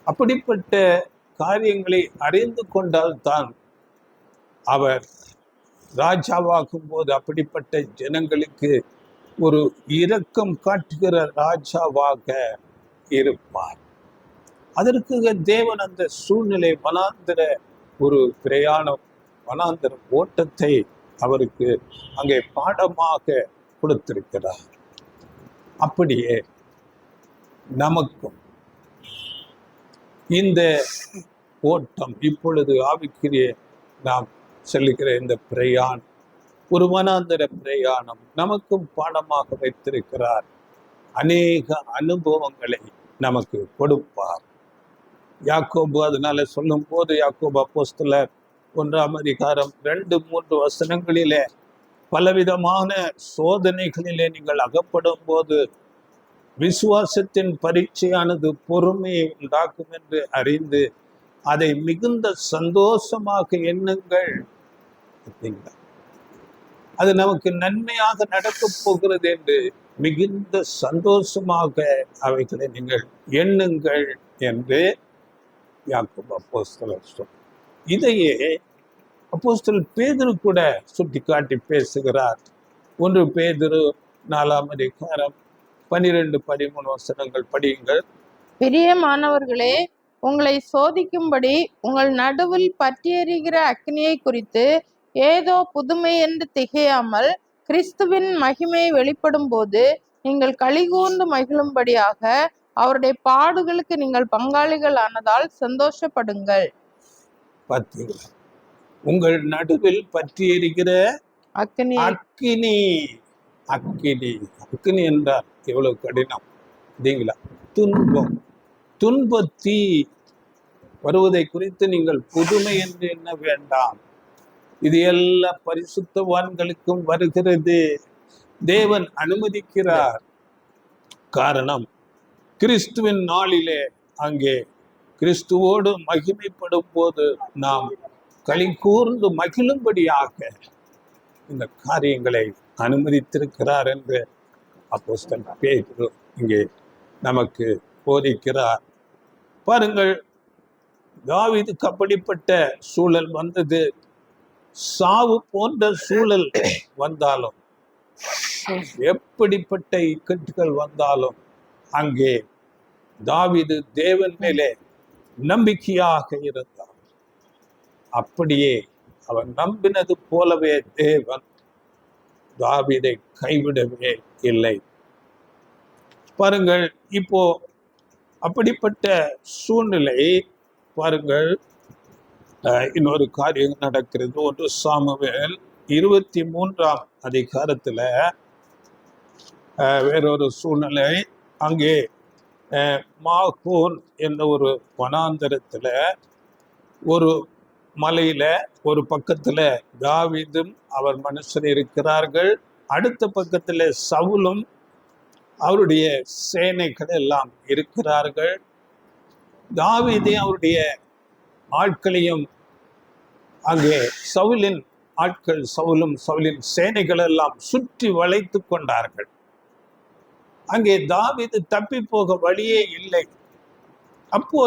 அப்படிப்பட்ட காரியங்களை அறிந்து கொண்டால்தான் அவர் ராஜாவாகும் போது அப்படிப்பட்ட ஜனங்களுக்கு ஒரு இரக்கம் காட்டுகிற ராஜாவாக இருப்பார். அதற்கு தேவன் அந்த சூழ்நிலை வனாந்தர ஒரு பிரயாணம், வனாந்தர ஓட்டத்தை அவருக்கு அங்கே பாடமாக கொடுத்திருக்கிறார். அப்படியே நமக்கும் இந்த ஓட்டம் இப்பொழுது ஆவிக்குரிய நாம் செல்லுகிற இந்த பிரயாணம் ஒரு வனாந்தர பிரயாணம் நமக்கும் பாடமாக வைத்திருக்கிறார். அநேக அனுபவங்களை நமக்கு கொடுப்பார். யாக்கோபு அதனால சொல்லும் போது யாக்கோபு அப்போஸ்தலர் 1ஆம் அதிகாரம் 2-3 வசனங்களிலே பலவிதமான சோதனைகளிலே நீங்கள் அகப்படும் போது விசுவாசத்தின் பரீட்சையானது பொறுமையை உண்டாக்கும் என்று அறிந்து அதை மிகுந்த சந்தோஷமாக எண்ணுங்கள். அது நமக்கு நன்மையாக நடக்கப் போகிறது என்று மிகுந்த சந்தோஷமாக அவைகளை நீங்கள் எண்ணுங்கள் என்று யாக்கோபு அப்போஸ்தலர் சொன்னார். இதையே அப்போஸ்தலர் பேதுரு கூட சுட்டிக்காட்டி பேசுகிறார். 1 பேதுரு 4ஆம் அதிகாரம் 12-13 வசனங்கள் படியுங்கள். பிரியமானவர்களே, உங்களை சோதிக்கும்படி உங்கள் நடுவில் பற்றியெரிகிற அக்கினியை குறித்து ஏதோ புதுமை என்று திகையாமல் கிறிஸ்துவின் மகிமை வெளிப்படும் போது நீங்கள் களிகூர்ந்து மகிழும்படியாக அவருடைய பாடுகளுக்கு நீங்கள் பங்காளிகள் ஆனதால் சந்தோஷப்படுங்கள். பார்த்தீங்களா, உங்கள் நடுவில் பற்றி எரிகிற அக்கினி அக்கினி அக்கினி அக்கினி என்றால் எவ்வளவு கடினம் இல்லைங்களா? துன்பம், துன்பத்தீ வருவதை குறித்து நீங்கள் புதுமை என்று எண்ண வேண்டாம். இது எல்லா பரிசுத்தவான்களுக்கும் வருகிறது. தேவன் அனுமதிக்கிறார். காரணம், கிறிஸ்துவின் நாளிலே அங்கே கிறிஸ்துவோடு மகிமைப்படும் போது நாம் களி கூர்ந்து மகிழும்படியாக இந்த காரியங்களை அனுமதித்திருக்கிறார் என்று அப்போஸ்தலன் பேதுரு இங்கே நமக்கு போதிக்கிறார். பாருங்கள், தாவீதுக்கு அப்படிப்பட்ட சூழல் வந்தது. சாவு போன்ற சூழல் வந்தாலும், எப்படிப்பட்ட இக்கட்டுகள் வந்தாலும், அங்கே தாவீது தேவன் மேலே நம்பிக்கையாக இருந்தார். அப்படியே அவன் நம்பினது போலவே தேவன் தாவீதை கைவிடவே இல்லை. பாருங்கள், இப்போ அப்படிப்பட்ட சூழ்நிலை பாருங்கள், இன்னொரு காரியம் நடக்கிறது. 1 சாமுவேல் 23ஆம் அதிகாரத்துல வேறொரு சூழ்நிலை. அங்கே மாகோன் என்ற ஒரு வனாந்தரத்துல ஒரு மலையில ஒரு பக்கத்துல தாவீதும் அவர் மனுஷர் இருக்கிறார்கள், அடுத்த பக்கத்துல சவுலும் அவருடைய சேனைகள் எல்லாம் இருக்கிறார்கள். தாவீதையும் அவருடைய ஆட்களையும் அங்கே சவுலின் ஆட்கள், சவுலின் சேனைகள் எல்லாம் சுற்றி வளைத்து கொண்டார்கள். அங்கே தாவீது தப்பி போக வழியே இல்லை. அப்போ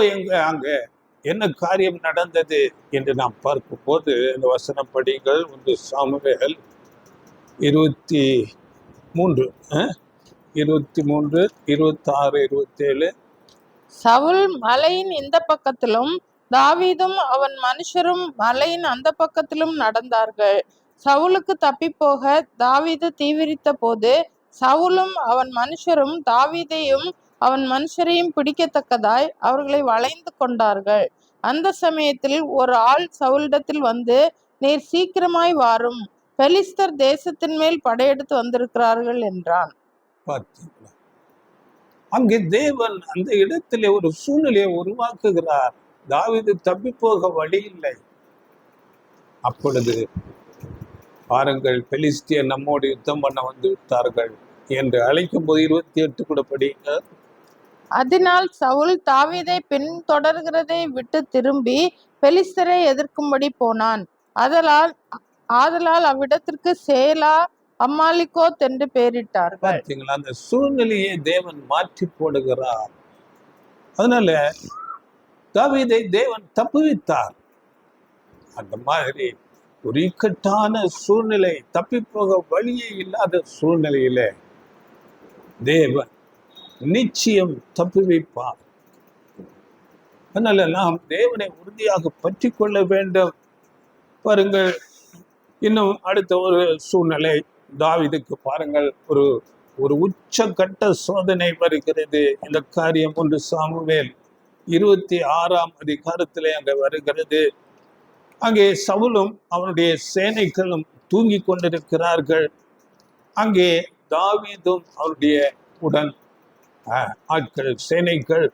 அங்க என்ன காரியம் நடந்தது என்று நாம் பார்க்கும் போது இந்த வசனம் படிங்கள். 1 சாமுவேல் 23, 26, 27. சவுல் மலையின் இந்த பக்கத்திலும் தாவீதும் அவன் மனுஷரும் மலையின் அந்த பக்கத்திலும் நடந்தார்கள். சவுலுக்கு தப்பி போக தாவீது தீவிரித்த போது சவுலும் அவன் மனுஷரும் தாவீதையும் அவன் மனுஷரையும் பிடிக்கத்தக்கதாய் அவர்களை வளைந்து கொண்டார்கள். அந்த சமயத்தில் ஒரு ஆள் சவுலிடத்தில் வந்து, நீர் சீக்கிரமாய் வாரும், பெலிஸ்தர் தேசத்தின் மேல் படையெடுத்து வந்திருக்கிறார்கள் என்றான். பார்த்தீங்களா, அங்கே தேவன் அந்த இடத்திலே ஒரு சூழ்நிலையை உருவாக்குகிறார். தாவீது தப்பி போக வழி இல்லை. அப்பொழுது பாருங்கள், பெலிஸ்தியர் நம்மோடு யுத்தம் பண்ண வந்து விட்டார்கள் என்று அழைக்கும் போது 28 கூட படிங்க. அதனால் சவுல் தாவீதை பின் தொடர்கிறதை விட்டு திரும்பி பெலிஸ்தரை எதிர்க்கும்படி போனான். ஆதலால் அவ்விடத்திற்கு சேலா அம்மாலிகோத் என்று பெயரிட்டார்கள். பார்த்தீங்களா, அந்த சூழ்நிலையை தேவன் மாற்றி போடுகிறார். அதனால தாவீதை தேவன் தப்புவித்தார். அந்த மாதிரி ஒரு இக்கட்டான சூழ்நிலை, தப்பி போக வழியே இல்லாத சூழ்நிலையில தேவன் நிச்சயம் தப்புவிப்பார். அதனால நாம் தேவனை உறுதியாக பற்றி கொள்ள வேண்டும். பாருங்கள், இன்னும் அடுத்த ஒரு சூழ்நிலை தாவீதுக்கு பாருங்கள், ஒரு உச்சகட்ட சோதனை வருகிறது. இந்த காரியம் 1 சாமுவேல் 26ஆம் அதிகாரத்திலே அங்கே வருகிறது. அங்கே சவுலும் அவனுடைய சேனைகளும் தூங்கி கொண்டிருக்கிறார்கள். அங்கே தாவீதும் அவருடைய உடன் ஆட்கள், சேனைகள்,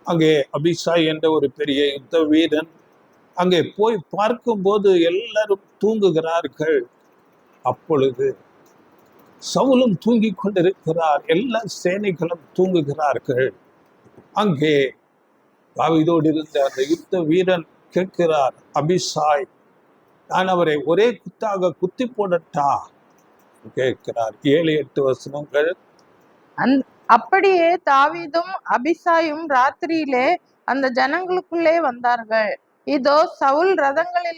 அங்கே அபிஷாய் என்ற ஒரு பெரிய யுத்த வீரன் அங்கே போய் பார்க்கும்போது எல்லாரும் தூங்குகிறார்கள். அப்பொழுது சவுலும் தூங்கி கொண்டிருக்கிறார், எல்லா சேனைகளும் தூங்குகிறார்கள். அங்கே தாவீதோடு இருந்த அந்த யுத்த வீரன் கேட்கிறார், அபிஷாய், நான் அவரை ஒரே குத்தாக குத்தி போடட்டா கேட்கிறார். 7-8 வசனங்கள். அப்படியே தாவீதும் அபிசாயும் ராத்திரியிலே அந்த ஜனங்களுக்குள்ளே வந்தார்கள். இதோ சவுல் ரதங்கள்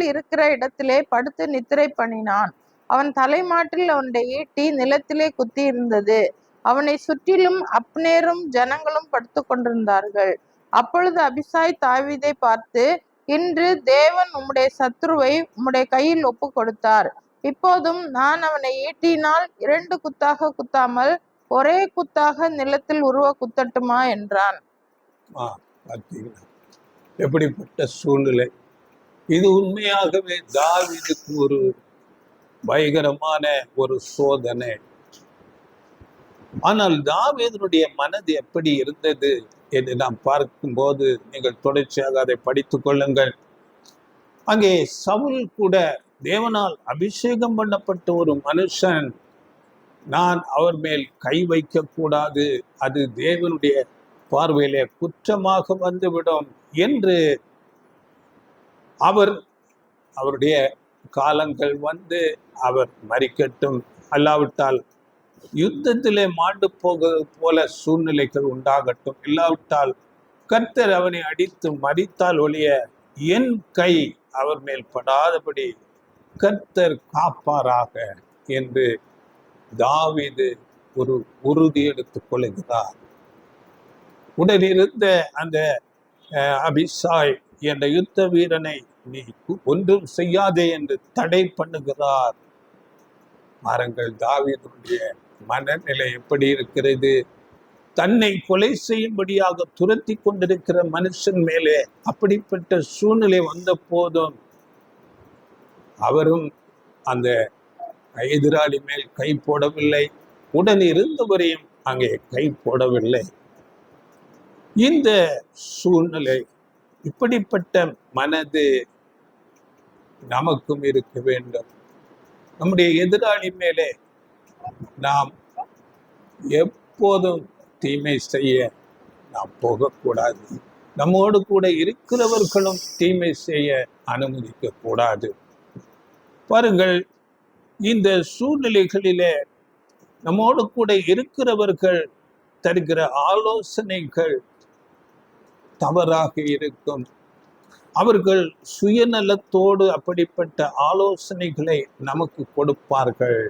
இருக்கிற இடத்திலே படுத்து நித்திரை பண்ணினான். அவன் தலைமாட்டில் அவனுடைய ஈட்டி நிலத்திலே குத்தி இருந்தது. அவனை சுற்றிலும் அப்னேரும் ஜனங்களும் படுத்து கொண்டிருந்தார்கள். அப்பொழுது அபிசாய் தாவீதை பார்த்து, இன்று தேவன் உம்முடைய சத்துருவை உம்முடைய கையில் ஒப்பு கொடுத்தார். இப்போதும் நான் அவனை ஈட்டினால் 2 குத்தாக குத்தாமல் ஒரே குத்தாக நிலத்தில் உருவ குத்தட்டுமா என்றான். எப்படிப்பட்ட சூழ்நிலை இது! உண்மையாகவே தாவீதுக்கு ஒரு பயங்கரமான ஒரு சோதனை. ஆனால் தாவீதுடைய மனது எப்படி இருந்தது என்று நாம் பார்க்கும்போது நீங்கள் தொடர்ச்சியாக அதை படித்துக் கொள்ளுங்கள். அங்கே சவுல் கூட தேவனால் அபிஷேகம் பண்ணப்பட்ட ஒரு மனுஷன், நான் அவர் மேல் கை வைக்க கூடாது, அது தேவனுடைய பார்வையிலே குற்றமாக வந்துவிடும் என்று அவருடைய காலங்கள் வந்து அவர் மரிக்கட்டும், அல்லாவிட்டால் யுத்தத்திலே மாண்டு போகிறது போல சூழ்நிலைகள் உண்டாகட்டும், இல்லாவிட்டால் கர்த்தர் அவனை அடித்து மரித்தால் ஒழிய என் கை அவர் மேல் படாதபடி கர்த்தர் காப்பாராக என்று தாவீது ஒரு உறுதி எடுத்துக் கொள்கிறார். உடனிருந்த அந்த அபிசாய் என்ற யுத்த வீரனை நீ ஒன்றும் செய்யாதே என்று தடை பண்ணுகிறார். பாருங்கள், தாவீதுடைய மனநிலை எப்படி இருக்கிறது. தன்னை கொலை செய்யும்படியாக துரத்தி கொண்டிருக்கிற மனுஷன் மேலே அப்படிப்பட்ட சூழ்நிலை வந்த போதும் அவரும் அந்த எதிராளி மேல் கை போடவில்லை, உடன் இருந்தவரையும் அங்கே கை போடவில்லை. இந்த சூழ்நிலை, இப்படிப்பட்ட மனது நமக்கும் இருக்க வேண்டும். நம்முடைய எதிராளி மேலே நாம் எப்போதும் தீமை செய்ய நாம் போகக்கூடாது. நம்மோடு கூட இருக்கிறவர்களும் தீமை செய்ய அனுமதிக்க கூடாது. பாருங்கள், இந்த சூழ்நிலைகளிலே நம்மோடு கூட இருக்கிறவர்கள் தருகிற ஆலோசனைகள் தவறாக இருக்கும். அவர்கள் சுயநலத்தோடு அப்படிப்பட்ட ஆலோசனைகளை நமக்கு கொடுப்பார்கள்.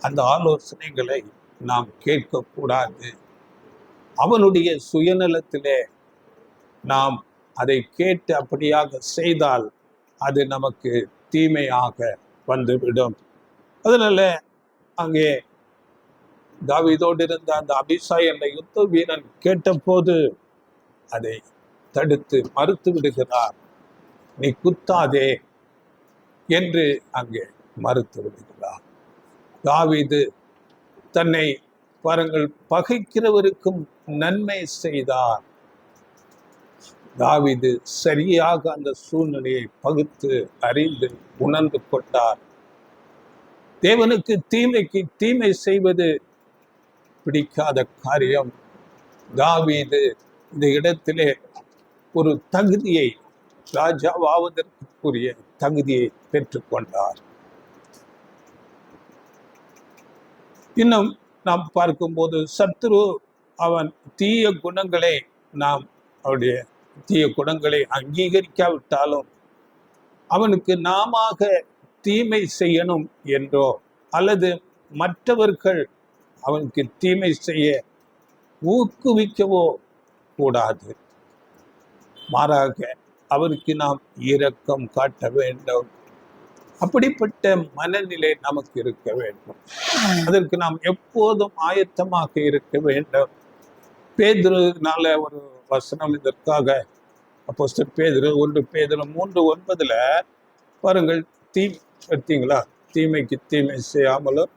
அந்த ஆலோசனைகளை நாம் கேட்கக்கூடாது. அவனுடைய சுயநலத்திலே நாம் அதை கேட்டு அப்படியாக செய்தால் அது நமக்கு தீமையாக வந்துவிடும். அதனால அங்கே தாவீதோடு இருந்த அந்த அபிசாய் என்ற யுத்த வீரன் கேட்டபோது அதை தடுத்து மறுத்து விடுகிறார். நீ குத்தாதே என்று அங்கே மறுத்து விடுகிறார். தாவீது தன்னை பாருங்கள் பகைக்கிறவருக்கும் நன்மை செய்தார். தாவீது சரியாக அந்த சூழ்நிலையை பகுத்து அறிந்து உணர்ந்து கொண்டார். தேவனுக்கு தீமைக்கு தீமை செய்வது பிடிக்காத காரியம். தாவீது இந்த இடத்திலே ஒரு தகுதியை, ராஜாவாவதற்குரிய தகுதியை பெற்றுக்கொண்டார். இன்னும் நாம் பார்க்கும்போது சத்துரு அவன் தீய குணங்களை அவருடைய தீய குணங்களை அங்கீகரிக்காவிட்டாலும் அவனுக்கு நாம தீமை செய்யணும் என்றோ அல்லது மற்றவர்கள் அவனுக்கு தீமை செய்ய ஊக்குவிக்கவோ கூடாது. மாறாக அவருக்கு நாம் இரக்கம் காட்ட வேண்டும். அப்படிப்பட்ட மனநிலை நமக்கு இருக்க வேண்டும். அதற்கு நாம் எப்போதும் ஆயத்தமாக இருக்க வேண்டும். பேதுருனால ஒரு வசனம் இதற்காக அப்போஸ்தலர் பேதுரு 1 பேதுரு 3:9 பாருங்கள், எடுத்தீங்களா? தீமைக்கு தீமை செய்யாமலும்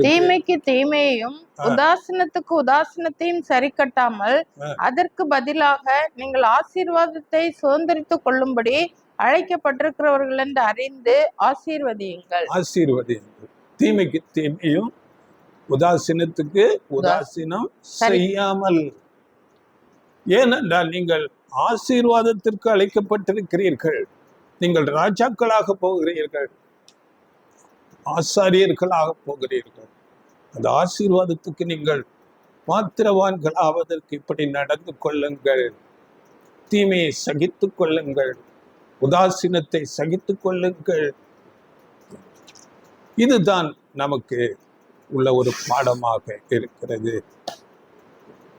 தீமைக்கு தீமையையும் உதாசீனத்துக்கு உதாசீனத்தையும் சரி கட்டாமல் அதற்கு பதிலாக நீங்கள் ஆசீர்வாதத்தை சுதந்திரித்துக் கொள்ளும்படி அழைக்கப்பட்டிருக்கிறவர்கள் என்று அறிந்து ஆசீர்வதியுங்கள். தீமைக்கு தீமையும் உதாசீனத்துக்கு உதாசீனம் செய்யாமல். ஏனென்றால் நீங்கள் ஆசீர்வாதத்திற்கு அழைக்கப்பட்டிருக்கிறீர்கள். நீங்கள் ராஜாக்களாக போகிறீர்கள், ஆசாரியர்களாக போகிறீர்கள். அந்த ஆசீர்வாதத்துக்கு நீங்கள் பாத்திரவான்கள் ஆவதற்கு இப்படி நடந்து கொள்ளுங்கள். தீமையை சகித்துக் கொள்ளுங்கள், உதாசீனத்தை சகித்துக் கொள்ளுங்கள். இதுதான் நமக்கு உள்ள ஒரு பாடமாக இருக்கிறது.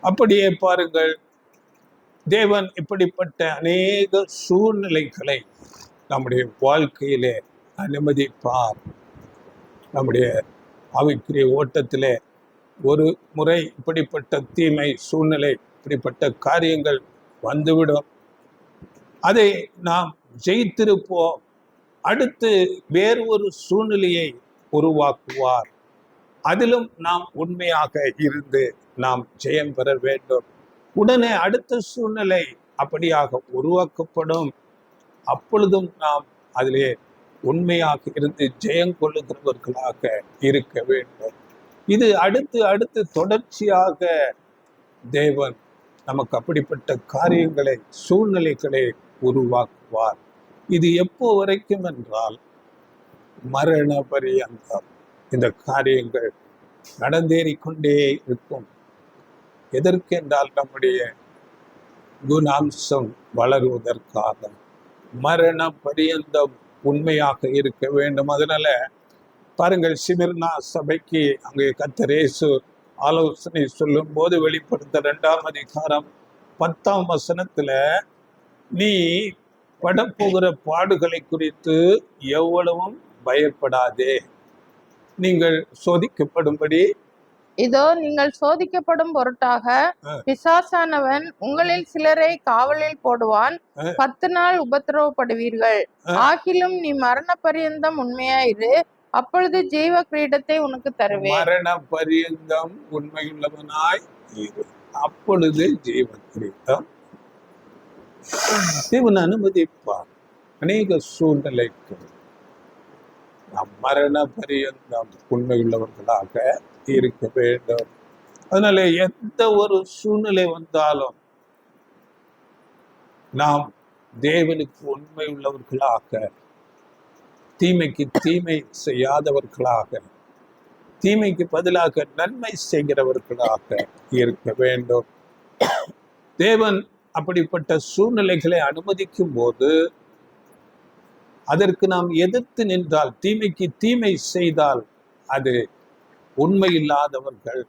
அப்படியே பாருங்கள், தேவன் இப்படிப்பட்ட அநேக சூழ்நிலைகளை நம்முடைய வாழ்க்கையிலே அனுமதிப்பார். நம்முடைய ஆவிக்குரிய ஓட்டத்திலே ஒரு முறை இப்படிப்பட்ட தீமை சூழ்நிலை, இப்படிப்பட்ட காரியங்கள் வந்துவிடும். அதை நாம் ஜெயித்திருப்போம். அடுத்து வேறு ஒரு சூழ்நிலையை உருவாக்குவார். அதிலும் நாம் உண்மையாக இருந்து நாம் ஜெயம் பெற வேண்டும். உடனே அடுத்த சூழ்நிலை அப்படியாக உருவாக்கப்படும். அப்பொழுதும் நாம் அதிலே உண்மையாக இருந்து ஜெயம் கொள்ளுகிறவர்களாக இருக்க வேண்டும். இது அடுத்து அடுத்து தொடர்ச்சியாக தேவன் நமக்கு அப்படிப்பட்ட காரியங்களை, சூழ்நிலைகளை உருவாக்குவார். இது எப்போ வரைக்கும் என்றால் மரண பரியந்தம் இந்த காரியங்கள் நடந்தேறிக்கொண்டே இருக்கும். எதற்கென்றால் நம்முடைய குணாம்சம் வளருவதற்காக. மரண பரியந்தம் உண்மையாக இருக்க வேண்டும். அதனால பாருங்கள், சிமிர்னா சபைக்கு அங்கே கர்த்தர் இயேசு ஆலோசனை சொல்லும் போது வெளிப்படுத்த 2ஆம் அதிகாரம் 10ஆம் வசனத்துல, நீ படப்போகிற பாடுகளை குறித்து எவ்வளவும் பயப்படாதே, நீங்கள் சோதிக்கப்படும்படி இதோ நீங்கள் சோதிக்கப்படும் பொருட்டாக பிசாசானவன் உங்களில் சிலரை காவலில் போடுவான். 10 நாள் உபத்திரவப்படுவீர்கள். ஆகிலும் நீ மரண பரியந்தம் உண்மையாயிரு, அப்பொழுது ஜீவ கிரீடத்தை உனக்கு தருவேன். மரண பரியந்தம் உண்மையுள்ளவனாய் இரு, அப்பொழுது ஜீவ கிரீடம் தேவன் அனுமதிப்பார். அநேக சூழ்நிலைக்கு நாம் மரண பரியந்தம் உண்மையுள்ளவர்களாக இருக்க வேண்டும். அதனால எந்த ஒரு சூழ்நிலை வந்தாலும் நாம் தேவனுக்கு உண்மை உள்ளவர்களாக, தீமைக்கு தீமை செய்யாதவர்களாக, தீமைக்கு பதிலாக நன்மை செய்கிறவர்களாக இருக்க வேண்டும். தேவன் அப்படிப்பட்ட சூழ்நிலைகளை அனுமதிக்கும் போது அதற்கு நாம் எதிர்த்து நின்றால், தீமைக்கு தீமை செய்தால் அது உண்மை இல்லாதவர்கள்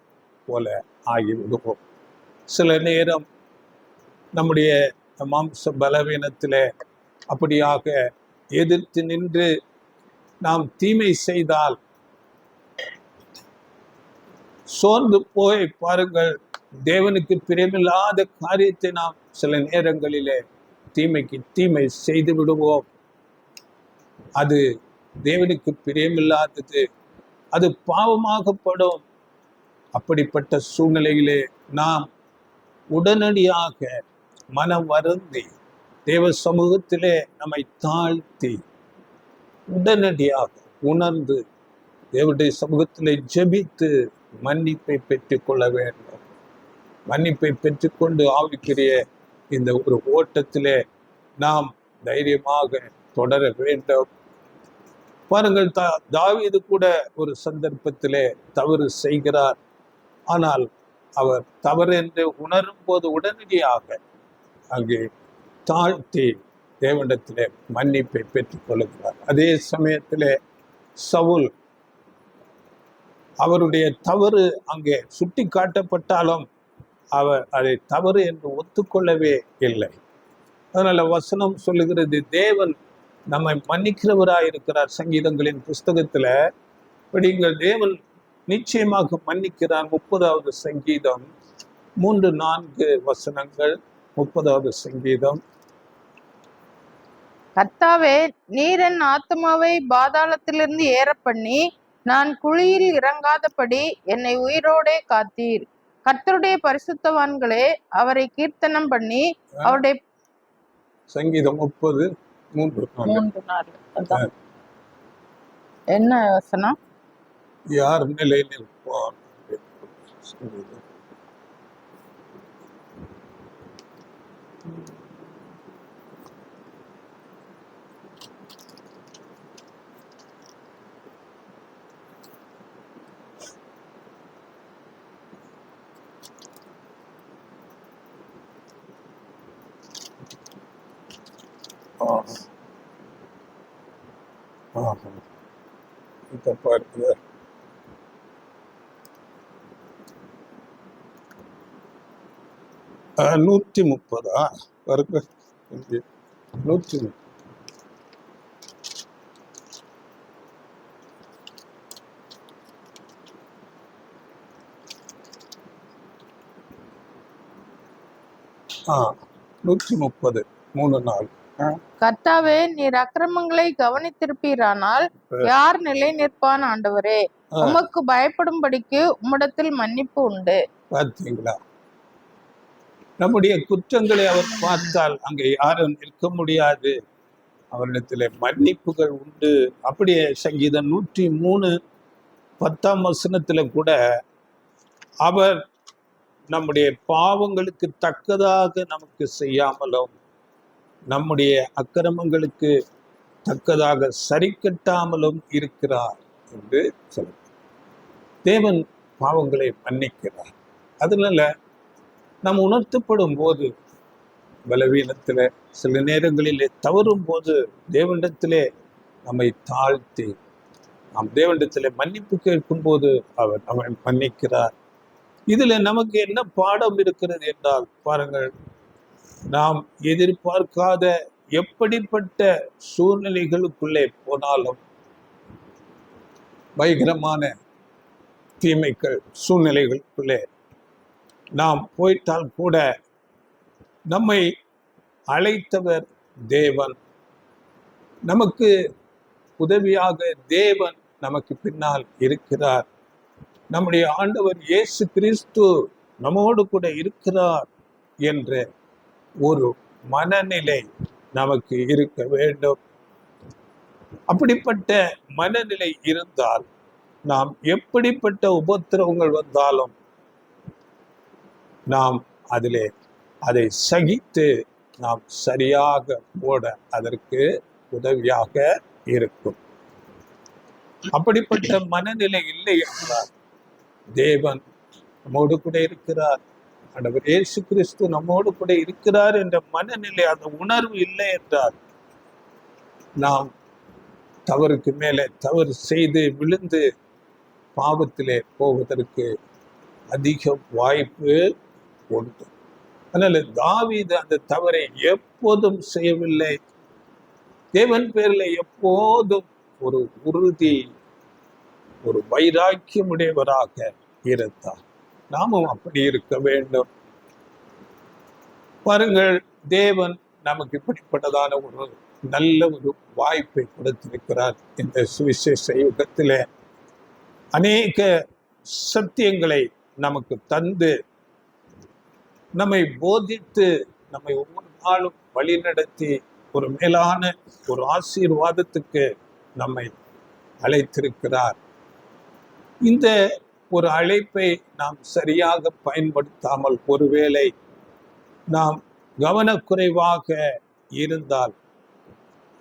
போல ஆகிவிடுவோம். சில நேரம் நம்முடைய மாம்ச பலவீனத்திலே அப்படியாக எதிர்த்து நின்று நாம் தீமை செய்தால் சோர்ந்து போய் பாருங்கள், தேவனுக்கு பிரியமில்லாத காரியத்தை நாம் சில நேரங்களிலே தீமைக்கு தீமை செய்து விடுவோம். அது தேவனுக்கு பிரியமில்லாதது, அது பாவமாகப்படும். அப்படிப்பட்ட சூழ்நிலையிலே நாம் உடனடியாக மனம் வருந்தி தேவ சமூகத்திலே நம்மை தாழ்த்தி உடனடியாக உணர்ந்து தேவனுடைய சமூகத்திலே ஜெபித்து மன்னிப்பை பெற்றுக்கொள்ள வேண்டும். மன்னிப்பை பெற்றுக்கொண்டு ஆவிக்குரிய இந்த ஒரு ஓட்டத்திலே நாம் தைரியமாக தொடர வேண்டும். பாருங்கள், தாவீது கூட ஒரு சந்தர்ப்பத்திலே தவறு செய்கிறார். ஆனால் அவர் தவறு என்று உணரும் போது உடனடியாக அங்கே தாழ்த்தி தேவனிடத்திலே மன்னிப்பை பெற்றுக் கொள்கிறார். அதே சமயத்திலே சவுல், அவருடைய தவறு அங்கே சுட்டி காட்டப்பட்டாலும் அவர் அதை தவறு என்று ஒத்துக்கொள்ளவே இல்லை. அதனால வசனம் சொல்லுகிறது, தேவன் நம்மை மன்னிக்கிறவராய் இருக்கிறார். சங்கீதங்களின் புஸ்தகத்துல படிங்கள், தேவன் நிச்சயமாக மன்னிக்கிறார். 30வது சங்கீதம் 3-4 வசனங்கள். 30வது சங்கீதம். கர்த்தாவே, நீர் என் ஆத்துமாவை பாதாளத்திலிருந்து ஏற பண்ணி நான் குழியில் இறங்காதபடி என்னை உயிரோடே காத்தீர். கர்த்தருடைய பரிசுத்தவான்களே, அவரை கீர்த்தனம் பண்ணி அவருடைய சங்கீதம் 30:3-4. என்ன வசனம்? யார் நிலை நிற்பார்? இப்ப பாருங்க, 130 பாருங்க, 130. ஆ 130 3-4. கர்த்தாவே, நீர் அக்கிரமங்களை கவனித்திருப்பீரானால் யார் நிலை நிற்பான்? ஆண்டவரே, உமக்கு பயப்படும்படிக்கு உம்மிடத்தில் மன்னிப்பு உண்டு. பார்த்தீங்களா? நம்முடைய குற்றங்களை அவர் பார்த்தால் அங்கே யாரும் நிற்க முடியாது. அவரிடத்திலே மன்னிப்புகள் உண்டு. அப்படியே சங்கீதம் 103:10 கூட அவர் நம்முடைய பாவங்களுக்கு தக்கதாக நமக்கு செய்யாமலும் நம்முடைய அக்கிரமங்களுக்கு தக்கதாக சரி கட்டாமலும் இருக்கிறார் என்று சொல்லுகிறார். தேவன் பாவங்களை மன்னிக்கிறார். அதனால நாம் உணர்த்தப்படும் போது, பலவீனத்துல சில நேரங்களிலே தவறும் போது தேவனிடத்திலே நம்மை தாழ்த்தி நாம் தேவனிடத்திலே மன்னிப்பு கேட்கும் போது அவர் நம்மை மன்னிக்கிறார். இதுல நமக்கு என்ன பாடம் இருக்கிறது என்றால் பாருங்கள், நாம் எதிர்பார்க்காத எப்படிப்பட்ட சூழ்நிலைகளுக்குள்ளே போனாலும், பயங்கரமான தீமைகள் சூழ்நிலைகளுக்குள்ளே நாம் போயிட்டால் கூட நம்மை அழைத்தவர் தேவன், நமக்கு உதவியாக தேவன் நமக்கு பின்னால் இருக்கிறார். நம்முடைய ஆண்டவர் இயேசு கிறிஸ்து நம்மோடு கூட இருக்கிறார் என்ற ஒரு மனநிலை நமக்கு இருக்க வேண்டும். அப்படிப்பட்ட மனநிலை இருந்தால் நாம் எப்படிப்பட்ட உபத்திரவங்கள் வந்தாலும் நாம் அதை சகித்து நாம் சரியாக ஓட அதற்கு உதவியாக இருக்கும். அப்படிப்பட்ட மனநிலை இல்லை என்றால் தேவன் நம்மோடு கூட இருக்கிறார், ஆண்டவர் இயேசு கிறிஸ்து நம்மோடு கூட இருக்கிறார் என்ற மனநிலை, அந்த உணர்வு இல்லை என்றால் நாம் தவறுக்கு மேலே தவறு செய்து விழுந்து பாவத்திலே போவதற்கு அதிக வாய்ப்பு உண்டு. அதனால தாவீது அந்த தவறை எப்போதும் செய்யவில்லை. தேவன் பேரில் எப்போதும் ஒரு உறுதி, ஒரு வைராக்கியம் உடையவராக இருந்தார். நாமும் அப்படி இருக்க வேண்டும். பாருங்கள், தேவன் நமக்கு இப்படிப்பட்டதான ஒரு நல்ல ஒரு வாய்ப்பை கொடுத்திருக்கிறார். இந்த சுவிசேஷ யுகத்திலே அநேக சத்தியங்களை நமக்கு தந்து நம்மை போதித்து நம்மை ஒவ்வொரு நாளும் வழிநடத்தி ஒரு மேலான ஒரு ஆசீர்வாதத்துக்கு நம்மை அழைத்திருக்கிறார். இந்த ஒரு அழைப்பை நாம் சரியாக பயன்படுத்தாமல் ஒருவேளை நாம் கவனக்குறைவாக இருந்தால்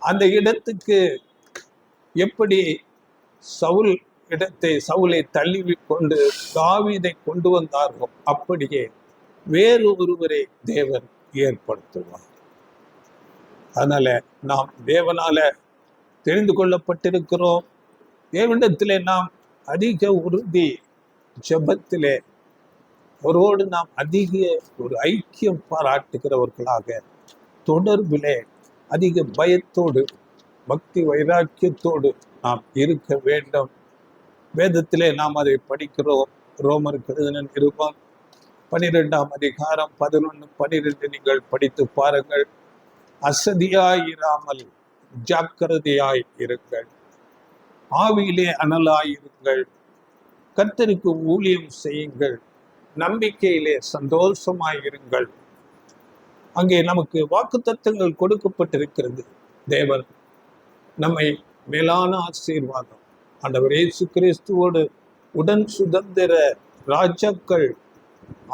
அந்த இடத்துக்கு எப்படி சவுலை தள்ளி கொண்டு தாவீதை கொண்டு வந்தார்களோ அப்படியே வேறு ஒருவரை தேவன் ஏற்படுத்துவார். அதனால நாம் தேவனால தெரிந்து கொள்ளப்பட்டிருக்கிறோம். தேவனிடத்திலே நாம் அதிக உறுதி, ஜெபத்திலே அவரோடு நாம் அதிக ஒரு ஐக்கியம் பாராட்டுகிறவர்களாக, தொடர்பிலே அதிக பயத்தோடு பக்தி வைராக்கியத்தோடு நாம் இருக்க வேண்டும். வேதத்திலே நாம் அதை படிக்கிறோம். ரோமருக்கு எழுதின நிருபம் 12:11-12 நீங்கள் படித்து பாருங்கள். அசதியாயிராமல் ஜாக்கிரதையாய் இருங்கள், ஆவியிலே அனலாயிருங்கள், கர்த்தருக்கு ஊழியம் செய்யுங்கள், நம்பிக்கையிலே சந்தோஷமாயிருங்கள். அங்கே நமக்கு வாக்குத்தத்தங்கள் கொடுக்கப்பட்டிருக்கிறது. தேவன் நம்மை மேலான ஆசீர்வாதம், ஆண்டவர் இயேசு கிறிஸ்துவோடு உடன் சுதந்திர ராஜாக்கள்,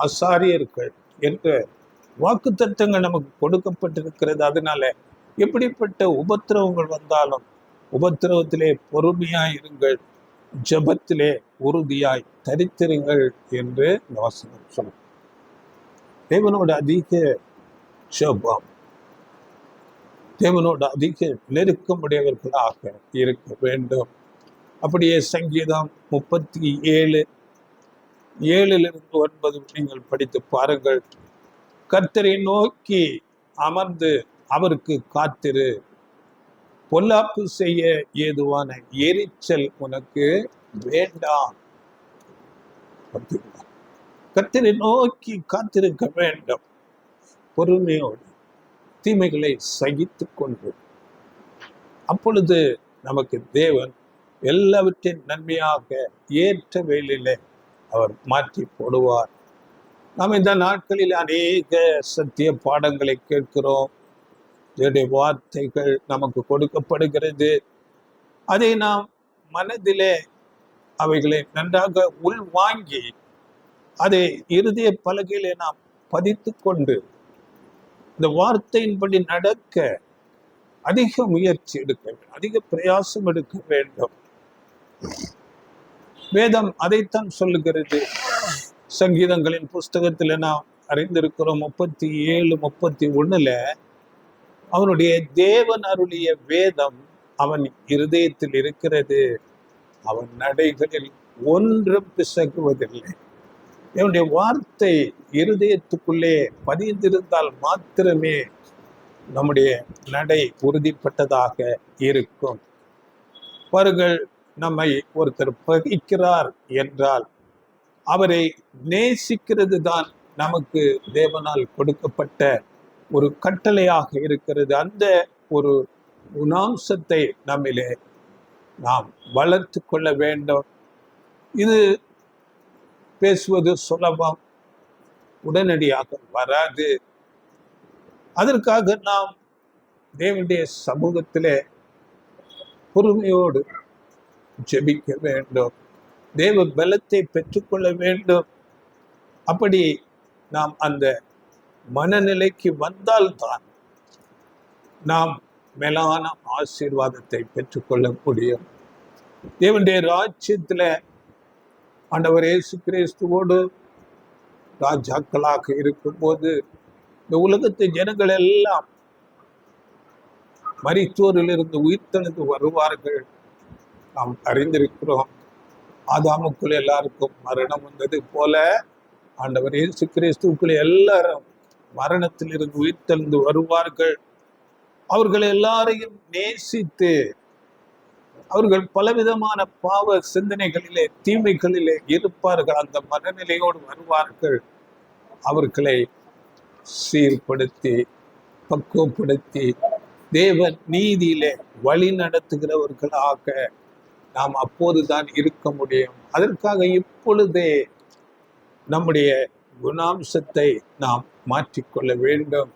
ஆசாரியர்கள் என்ற வாக்குத்தத்தங்கள் நமக்கு கொடுக்கப்பட்டிருக்கிறது. அதனால எப்படிப்பட்ட உபத்திரவங்கள் வந்தாலும் உபத்திரவத்திலே பொறுமையாய் இருங்கள், ஜெபத்திலே உறுதியாய் தரித்திருங்கள் என்று வசனம் சொல்லும். தேவனோட அதிக ஜெபம், தேவனோட அதிக நெருக்கமுடையவர்களாக இருக்க வேண்டும். அப்படியே சங்கீதம் 37:7-9 நீங்கள் படித்து பாருங்கள். கர்த்தரை நோக்கி அமர்ந்து அவருக்கு காத்திரு, பொல்லாப்பு செய்ய ஏதுவான எரிச்சல் உனக்கு வேண்டாம். கர்த்தரை நோக்கி காத்திருக்க வேண்டும், பொறுமையோடு தீமைகளை சகித்து கொண்டு. அப்பொழுது நமக்கு தேவன் எல்லாவற்றின் நன்மையாக ஏற்ற வேளையிலே அவர் மாற்றி போடுவார். நாம் இந்த நாட்களில் அநேக சத்திய பாடங்களை கேட்கிறோம். என்னுடைய வார்த்தைகள் நமக்கு கொடுக்கப்படுகிறது. அதை நாம் மனதிலே அவைகளை நன்றாக உள்வாங்கி அதை இருதய பலகையிலே நாம் பதித்து கொண்டு இந்த வார்த்தையின்படி நடக்க அதிக முயற்சி எடுக்க வேண்டும், அதிக பிரயாசம் எடுக்க வேண்டும். வேதம் அதைத்தான் சொல்லுகிறது. சங்கீதங்களின் புஸ்தகத்துல நாம் அறிந்திருக்கிறோம் 37:31 அவனுடைய தேவன் அருளிய வேதம் அவன் இருதயத்தில் இருக்கிறது, அவன் நடைகளில் ஒன்றும் பிசகுவதில்லை. என்னுடைய வார்த்தை இருதயத்துக்குள்ளே பதிந்திருந்தால் மாத்திரமே நம்முடைய நடை உறுதிப்பட்டதாக இருக்கும். பாருங்கள், நம்மை ஒருத்தர் பகைக்கிறார் என்றால் அவரை நேசிக்கிறது தான் நமக்கு தேவனால் கொடுக்கப்பட்ட ஒரு கட்டளையாக இருக்கிறது. அந்த ஒரு குணாம்சத்தை நம்மிலே நாம் வளர்த்து கொள்ள வேண்டும். இது பேசுவது சுலபம், உடனடியாக வராது. அதற்காக நாம் தேவனுடைய சமூகத்திலே பொறுமையோடு ஜெபிக்க வேண்டும், தேவ பலத்தை பெற்றுக்கொள்ள வேண்டும். அப்படி நாம் அந்த மனநிலைக்கு வந்தால்தான் நாம் மேலான ஆசீர்வாதத்தை பெற்றுக்கொள்ள முடியும். தேவனுடைய ராஜ்யத்துல ஆண்டவர் இயேசு கிறிஸ்துவோடு ராஜாக்களாக இருக்கும்போது இந்த உலகத்து ஜனங்கள் எல்லாம் மரித்தோரிலிருந்து உயிர்த்தெழுந்து வருவார்கள். நாம் அறிந்திருக்கிறோம், ஆதாமுக்குள் எல்லாருக்கும் மரணம் வந்தது போல ஆண்டவர் இயேசு கிறிஸ்துவுக்குள் எல்லாரும் மரணத்திலிருந்து உயிர்த்தெழுந்து வருவார்கள். அவர்கள் எல்லாரையும் நேசித்து அவர்கள் பலவிதமான பாவ சிந்தனைகளிலே தீமைகளிலே இருப்பார்கள். அந்த மனநிலையோடு வருவார்கள். அவர்களை சீர்படுத்தி பக்குவப்படுத்தி தேவ நீதியிலே வழி நடத்துகிறவர்களாக நாம் அப்போதுதான் இருக்க முடியும். அதற்காக இப்பொழுதே நம்முடைய குணாம்சத்தை நாம் மாற்றிக்கொள்ள வேண்டும்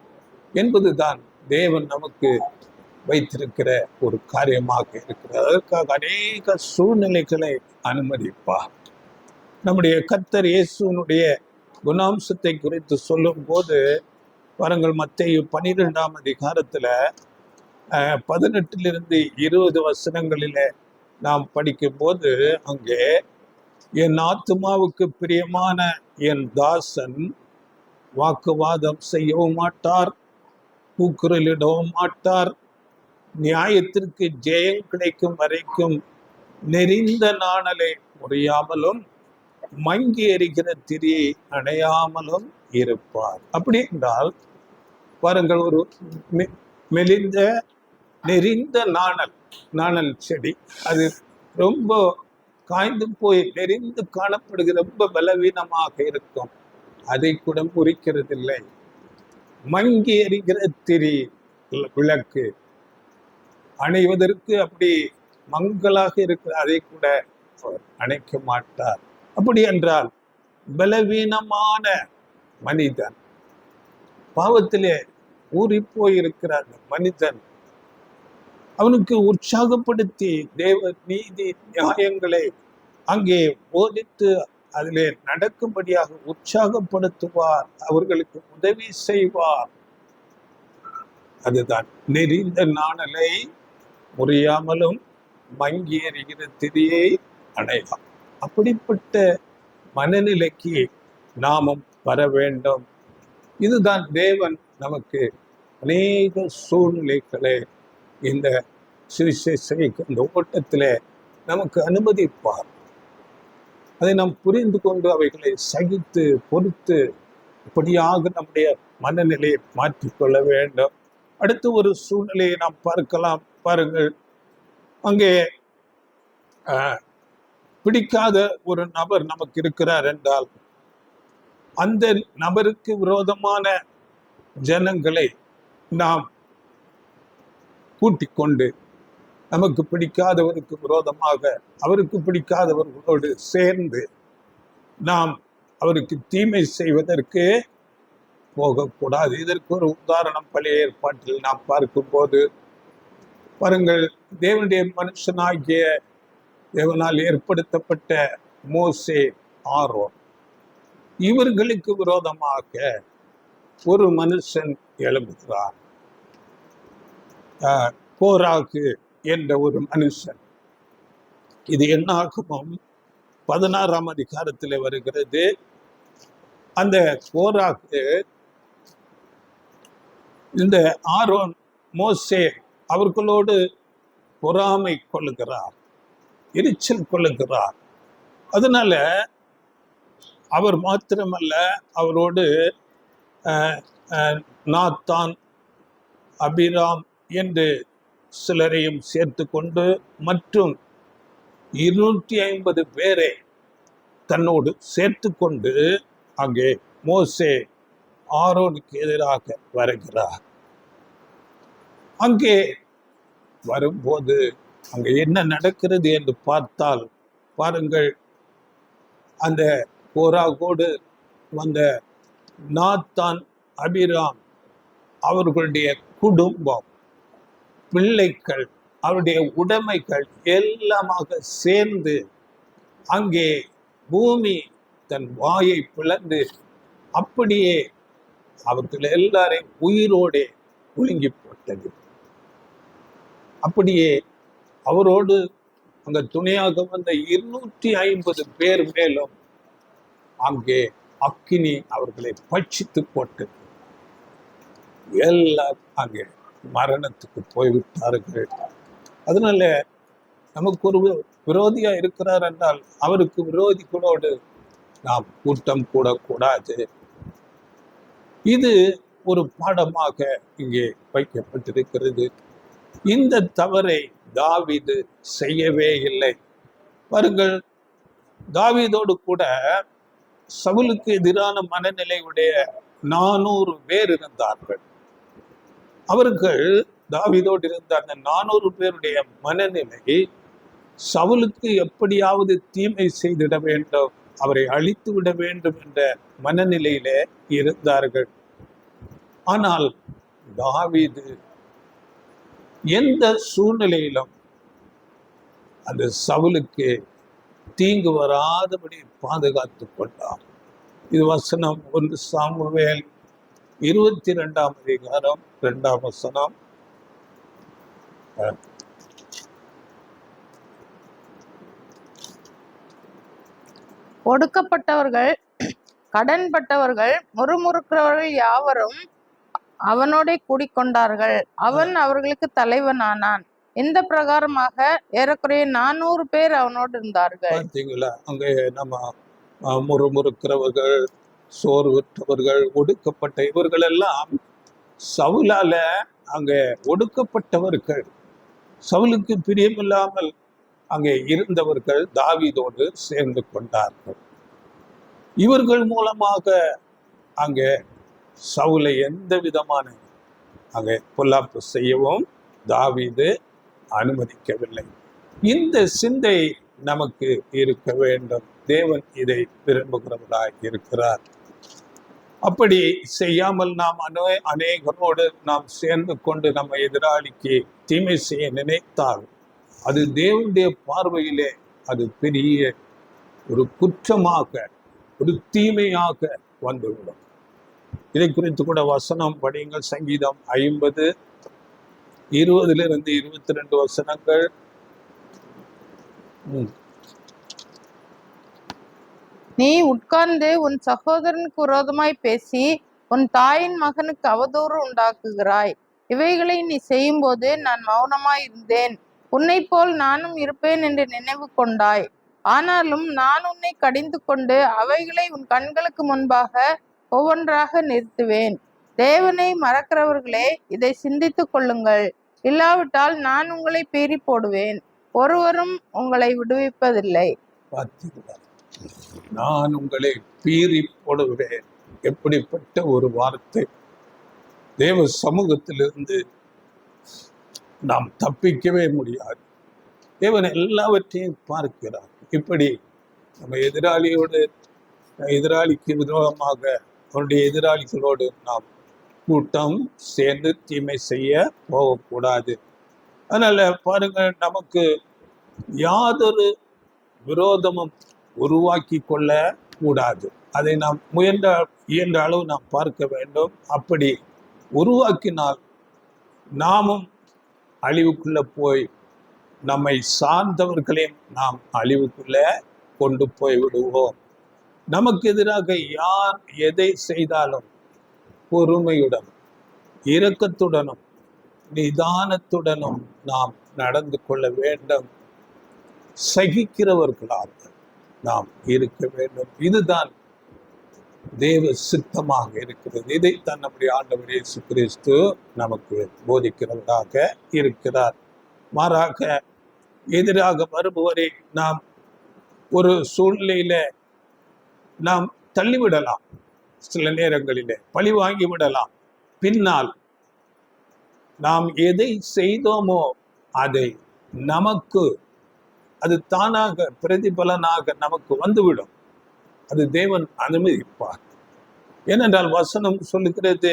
என்பதுதான் தேவன் நமக்கு வைத்திருக்கிற ஒரு காரியமாக இருக்கிறது. அதற்காக அநேக சூழ்நிலைகளை அனுமதிப்பார். நம்முடைய கர்த்தர் இயேசுனுடைய குணாம்சத்தை குறித்து சொல்லும் போது பாருங்கள், மத்தேயு 12ஆம் அதிகாரத்துல 18 20 வசனங்களிலே நாம் படிக்கும் போது அங்கே என் ஆத்துமாவுக்கு பிரியமான என் தாசன் வாக்குவாதம் செய்யவும் மாட்டார், கூக்குரலிடவும் மாட்டார், நியாயத்திற்கு ஜெயம் கிடைக்கும் வரைக்கும் நெறிந்த நாணலை முறியாமலும் மங்கி எறிகிற திரியை அணையாமலும் இருப்பார். அப்படி என்றால் பாருங்கள், ஒரு மெலிந்த நெறிந்த நாணல் செடி அது ரொம்ப காய்ந்து போய் நெறிந்து காணப்படுகிற ரொம்ப பலவீனமாக இருக்கும், அதை கூட முறிக்கிறதில்லை. மங்கி எறிகிற திரி விளக்கு அணைவதற்கு அப்படி மங்களாக இருக்கிற அதை கூட அணைக்க மாட்டார். அப்படி என்றால் பலவீனமான மனிதன், பாவத்திலே ஊறி போயிருக்கிற அந்த மனிதன், அவனுக்கு உற்சாகப்படுத்தி தேவ நீதி நியாயங்களை அங்கே போதித்து அதிலே நடக்கும்படியாக உற்சாகப்படுத்துவார், அவர்களுக்கு உதவி செய்வார். அதுதான் நெறிந்த நாணலை முறியாமலும் மங்கி எறிகிற திரியை அணைவார். அப்படிப்பட்ட மனநிலைக்கு நாமும் வர வேண்டும். இதுதான் தேவன் நமக்கு அநேக சூழ்நிலைகளை இந்த சுவிசேஷைக்கு இந்த ஓட்டத்திலே நமக்கு அனுமதிப்பார். அதை நாம் புரிந்து கொண்டு அவைகளை சகித்து பொறுத்து இப்படியாக நம்முடைய மனநிலையை மாற்றிக்கொள்ள வேண்டும். அடுத்து ஒரு சூழ்நிலையை நாம் பார்க்கலாம். பாருங்கள், அங்கே பிடிக்காத ஒரு நபர் நமக்கு இருக்கிறார் என்றால் அந்த நபருக்கு விரோதமான ஜனங்களை நாம் கூட்டிக் கொண்டு நமக்கு பிடிக்காதவருக்கு விரோதமாக அவருக்கு பிடிக்காதவர்களோடு சேர்ந்து நாம் அவருக்கு தீமை செய்வதற்கு போகக்கூடாது. இதற்கு ஒரு உதாரணம் பழைய ஏற்பாட்டில் நாம் பார்க்கும்போது பாருங்கள், தேவனுடைய மனுஷனாகிய தேவனால் ஏற்படுத்தப்பட்ட மோசே, ஆரோன், இவர்களுக்கு விரோதமாக ஒரு மனுஷன் எழும்புகிறார். கோராகு என்ற ஒரு மனுஷன். இது என்னாகும்? 16ஆம் அதிகாரத்தில் வருகிறது. அந்த கோராகு இந்த ஆரோன், மோசே அவர்களோடு பொறாமை கொள்ளுகிறார், எரிச்சல் கொள்ளுகிறார். அதனால அவர் மாத்திரமல்ல, அவரோடு நாத்தான், அபிராம் என்று சிலரையும் சேர்த்து கொண்டு மற்றும் 250 பேரை தன்னோடு சேர்த்து கொண்டு அங்கே மோசே ஆரோனுக்கு எதிராக வருகிறார். அங்கே வரும்போது அங்கே என்ன நடக்கிறது என்று பார்த்தால் பாருங்கள், அந்த கோராகோடு வந்த நாத்தான், அபிராம் அவர்களுடைய குடும்பம், பிள்ளைகள், அவருடைய உடைமைகள் எல்லாமாக சேர்ந்து அங்கே பூமி தன் வாயை பிளந்து அப்படியே அவர்கள் எல்லாரையும் உயிரோடே ஒழுங்கி போட்டது. அப்படியே அவரோடு அங்க துணையாக வந்த 250 பேர் மேலும் அங்கே அக்கினி அவர்களை பட்சித்து போட்டது. எல்லாம் அங்கே மரணத்துக்கு போய்விட்டார்கள். அதனால நமக்கு ஒரு விரோதியா இருக்கிறார் என்றால் அவருக்கு விரோதிகளோடு நாம் கூட்டம் கூடக்கூடாது. இது ஒரு பாடமாக இங்கே வைக்கப்பட்டிருக்கிறது. இந்த தவறை தாவீது செய்யவே இல்லை. பாருங்கள், தாவீதோடு கூட சவுலுக்கு எதிரான மனநிலையுடைய 400 பேர் இருந்தார்கள். அவர்கள் தாவீதோடு இருந்த அந்த 400 பேருடைய மனநிலை சவுலுக்கு எப்படியாவது தீமை செய்திட வேண்டும், அவரை அழித்து விட வேண்டும் என்ற மனநிலையிலே இருந்தார்கள். ஆனால் தாவீது எந்த சூழ்நிலையிலும் அந்த சவுலுக்கு தீங்கு வராதபடி பாதுகாத்து கொண்டார். இது வசனம் 1 சாமுவேல் 22ஆம் அதிகாரம் 2ஆம் வசனம். ஒடுக்கப்பட்டவர்கள், கடன்பட்டவர்கள், முறுமுறுக்கிறவர்கள் யாவரும் அவனோட கூடிக்கொண்டார்கள். அவன் அவர்களுக்கு தலைவனானான். இந்த பிரகாரமாக ஏறக்குறைய 400 பேர் அவனோடு இருந்தார்கள். பார்த்தீங்களா, அங்கே நம்ம முறுமுறுக்கிறவர்கள், சோர்வற்றவர்கள், ஒடுக்கப்பட்ட இவர்கள் எல்லாம் சவுலால அங்கே ஒடுக்கப்பட்டவர்கள், சவுலுக்கு பிரியமில்லாமல் அங்கே இருந்தவர்கள் தாவீதோடு சேர்ந்து கொண்டார்கள். இவர்கள் மூலமாக அங்கே சவுலை எந்த விதமான அங்கே பொல்லாப்பு செய்யவும் தாவீது அனுமதிக்கவில்லை. இந்த சிந்தை நமக்கு இருக்க வேண்டும். தேவன் இதை விரும்புகிறவராய் இருக்கிறார். அப்படி செய்யாமல் நாம் அநேகரோடு நாம் சேர்ந்து கொண்டு நம்ம எதிராளிக்கு தீமை செய்ய நினைத்தால் அது தேவனுடைய பார்வையிலே அது பெரிய ஒரு குற்றமாக, ஒரு தீமையாக வந்துவிடும். இதை குறித்து கூட வசனம் படியுங்கள். சங்கீதம் 50 20 22 வசனங்கள். நீ உட்கார்ந்து உன் சகோதரனுக்கு விரோதமாய் பேசி உன் தாயின் மகனுக்கு அவதூறு உண்டாக்குகிறாய். இவைகளை நீ செய்யும்போது நான் மௌனமாய் இருந்தேன். உன்னை போல் நானும் இருப்பேன் என்று நினைவு கொண்டாய். ஆனாலும் நான் உன்னை கடிந்து கொண்டு அவைகளை உன் கண்களுக்கு முன்பாக ஒவ்வொன்றாக நிறுத்துவேன். தேவனை மறக்கிறவர்களே, இதை சிந்தித்துக் கொள்ளுங்கள். இல்லாவிட்டால் நான் உங்களை பீறி போடுவேன், ஒருவரும் உங்களை விடுவிப்பதில்லை. நான் உங்களை பீறி போடுவேன். எப்படிப்பட்ட ஒரு வார்த்தை! தேவ சமூகத்திலிருந்து நாம் தப்பிக்கவே முடியாது. தேவன் எல்லாவற்றையும் பார்க்கிறார். இப்படி நம்ம எதிராளிக்கு விரோதமாக அவருடைய எதிராளிகளோடு நாம் கூட்டம் சேர்ந்து தீமை செய்ய போகக்கூடாது. அதனால பாருங்க, நமக்கு யாதொரு விரோதமும் உருவாக்கி கொள்ள கூடாது. அதை நாம் இயன்ற அளவு நாம் பார்க்க வேண்டும். அப்படி உருவாக்கினால் நாமும் அழிவுக்குள்ள போய் நம்மை சார்ந்தவர்களையும் நாம் அழிவுக்குள்ள கொண்டு போய் விடுவோம். நமக்கு எதிராக யார் எதை செய்தாலும் பொறுமையுடன், இரக்கத்துடனும், நிதானத்துடனும் நாம் நடந்து கொள்ள வேண்டும். சகிக்கிறவர்களாக நாம் இருக்க வேண்டும். இதுதான் தேவ சித்தமாக இருக்கிறது. இதைத்தான் நம்முடைய ஆண்டவர் இயேசு கிறிஸ்து நமக்கு போதிக்கிறவராக இருக்கிறார். மாறாக எதிராக வருபவரை நாம் ஒரு சூழ்நிலையில நாம் தள்ளிவிடலாம், சில நேரங்களிலே பழி வாங்கி விடலாம். பின்னால் நாம் எதை செய்தோமோ அதை நமக்கு அது தானாக பிரதிபலனாக நமக்கு வந்துவிடும். அது தேவன் அனுமதிப்பார். ஏனென்றால் வசனம் சொல்லுகிறது,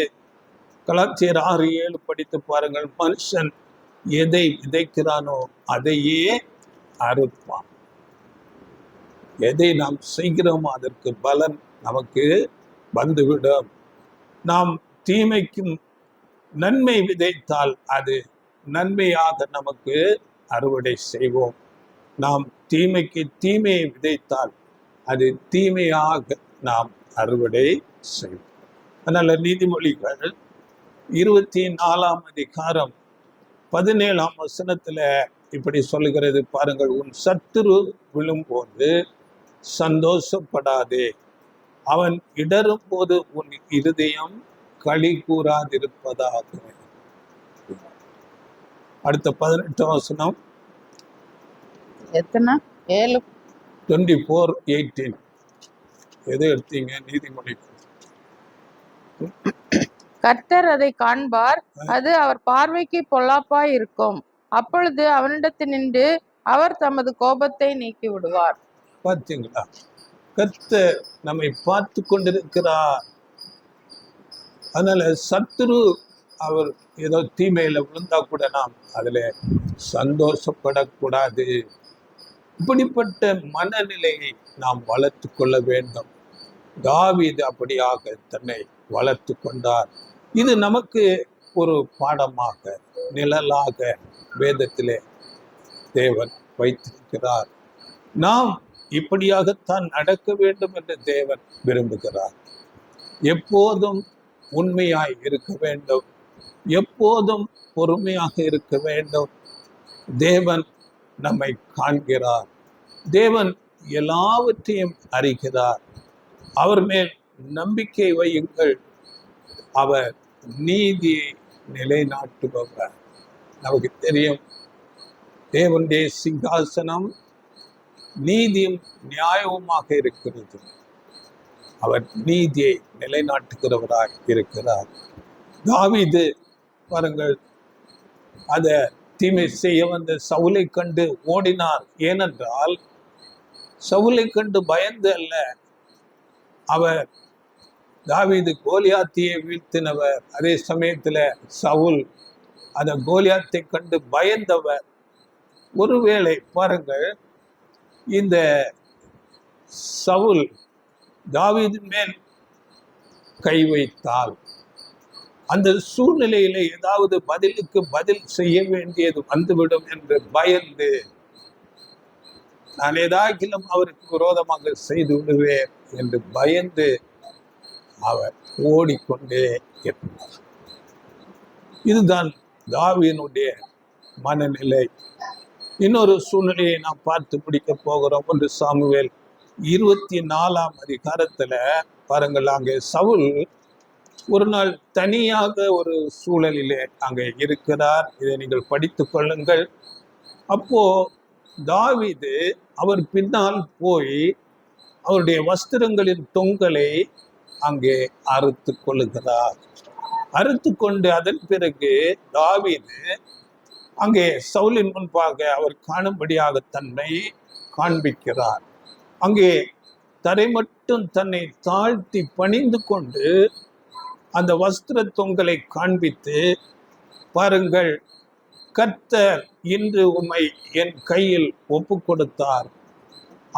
கலாத்தியர் 6:7 படித்து பாருங்கள், மனுஷன் எதை விதைக்கிறானோ அதையே அறுப்பான். எதை நாம் செய்கிறோமோ அதற்கு பலன் நமக்கு வந்துவிடும். நாம் தீமைக்கும் நன்மை விதைத்தால் அது நன்மையாக நமக்கு அறுவடை செய்வோம். நாம் தீமைக்கு தீமையை விதைத்தால் அது தீமையாக நாம் அறுவடை செய்வோம். அதனால நீதிமொழிகள் 24ஆம் அதிகாரம் 17ஆம் வசனத்துல இப்படி சொல்லுகிறது பாருங்கள், உன் சத்துரு விழும்போது சந்தோஷப்படாதே, அவன் இடரும் போது உன் இருதயம் களி கூறாதிருப்பதாக. அடுத்த 18ஆம் வசனம், எத்தனை 24:18. எது எடுத்தீங்க? நீதிமொழி. கர்த்தர் அதை காண்பார், அது அவர் பார்வைக்கு பொல்லாப்பாய் இருக்கும். அப்பொழுது அவனிடத்தினின்று அவர் தமது கோபத்தை நீக்கி விடுவார். பார்த்தீங்களா? கர்த்தர் நம்மை பார்த்து கொண்டிருக்கிறார். அதனால சத்துரு அவர் ஏதோ தீமையில விழுந்தா கூட நாம் அதுல சந்தோஷப்படக்கூடாது. இப்படிப்பட்ட மனநிலையை நாம் வளர்த்து கொள்ள வேண்டும். தாவீது அப்படியாக தன்னை வளர்த்து கொண்டார். இது நமக்கு ஒரு பாடமாக, நிழலாக வேதத்திலே தேவன் வைத்திருக்கிறார். நாம் இப்படியாகத்தான் நடக்க வேண்டும் என்று தேவன் விரும்புகிறார். எப்போதும் உண்மையாய் இருக்க வேண்டும், எப்போதும் பொறுமையாக இருக்க வேண்டும். தேவன் நம்மை காண்கிறார், தேவன் எல்லாவற்றையும் அறிகிறார். அவர் மேல் நம்பிக்கை வையுங்கள், அவர் நீதியை நிலைநாட்டுபவர். நமக்கு தெரியும், தேவனுடைய சிங்காசனம் நீதியும் நியாயவுமாக இருக்கிறது. அவர் நீதியை நிலைநாட்டுகிறவராக இருக்கிறார். தாவீது பாருங்கள், அத தீமை செய்ய வந்த சவுலை கண்டு ஓடினார். ஏனென்றால் சவுலை கண்டு பயந்து அல்ல, அவர் தாவீது கோலியாத்தியை வீழ்த்தினவர். அதே சமயத்துல சவுல் அந்த கோலியாத்தை கண்டு பயந்தவர். ஒருவேளை பாருங்கள், இந்த சவுல் தாவீதின் மேல் கை வைத்தால் அந்த சூழ்நிலையில ஏதாவது பதிலுக்கு பதில் செய்ய வேண்டியது வந்துவிடும் என்று பயந்து, நான் ஏதாகிலும் அவருக்கு விரோதமாக செய்து விடுவேன் என்று பயந்து அவர் ஓடிக்கொண்டே இருந்தார். இதுதான் தாவீதினுடைய மனநிலை. இன்னொரு சூழ்நிலையை நாம் பார்த்து பிடிக்க போகிறோம். 1 சாமுவேல் 24ஆம் அதிகாரத்துல பாருங்கள், அங்கே சவுல் ஒரு நாள் தனியாக ஒரு சூழலிலே அங்கே இருக்கிறார். இதை நீங்கள் படித்து கொள்ளுங்கள். அப்போ தாவீது அவர் பின்னால் போய் அவருடைய வஸ்திரங்களின் தொங்கலை அங்கே அறுத்து கொள்ளுகிறார். அறுத்து கொண்டு அதன் பிறகு தாவீது அங்கே சவுலின் முன்பாக அவர் காணும்படியாக தன்னை காண்பிக்கிறார். அங்கே தரை மட்டும் தன்னை தாழ்த்தி பணிந்து கொண்டு அந்த வஸ்திர தொங்கலை காண்பித்து, பாருங்கள், கர்த்தர் இன்று உம்மை என் கையில் ஒப்பு கொடுத்தார்,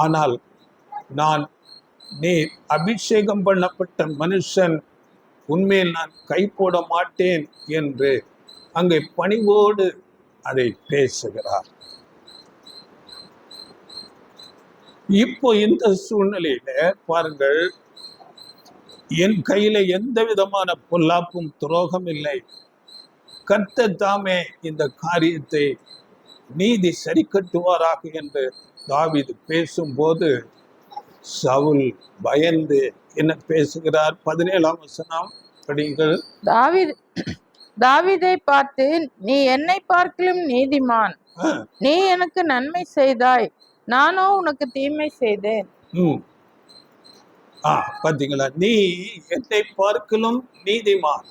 ஆனால் நீர் அபிஷேகம் பண்ணப்பட்ட மனுஷன், உண்மையில் நான் கை போட மாட்டேன் என்று அங்கே பணிவோடு அதை பேசுகிறார். இப்போ இந்த சூழ்நிலையில பாருங்கள், என் கையில எந்த விதமான பொல்லாப்பும் துரோகம் இல்லை, கர்த்தர் தாமே இந்த காரியத்தை நீதி சரி கட்டுவாராக என்று தாவீது பேசும்போது சவுல் பயந்து என்ன பேசுகிறார்? 17ஆம் வசனம் படிங்கள். தாவீதை பார்த்து, நீ என்னை பார்க்கிலும் நீதிமான், நீ எனக்கு நன்மை செய்தாய், நானோ உனக்கு தீமை செய்தேன். பாத்தீங்களா? நீ என்னை பார்க்கிலும் நீதிமான்,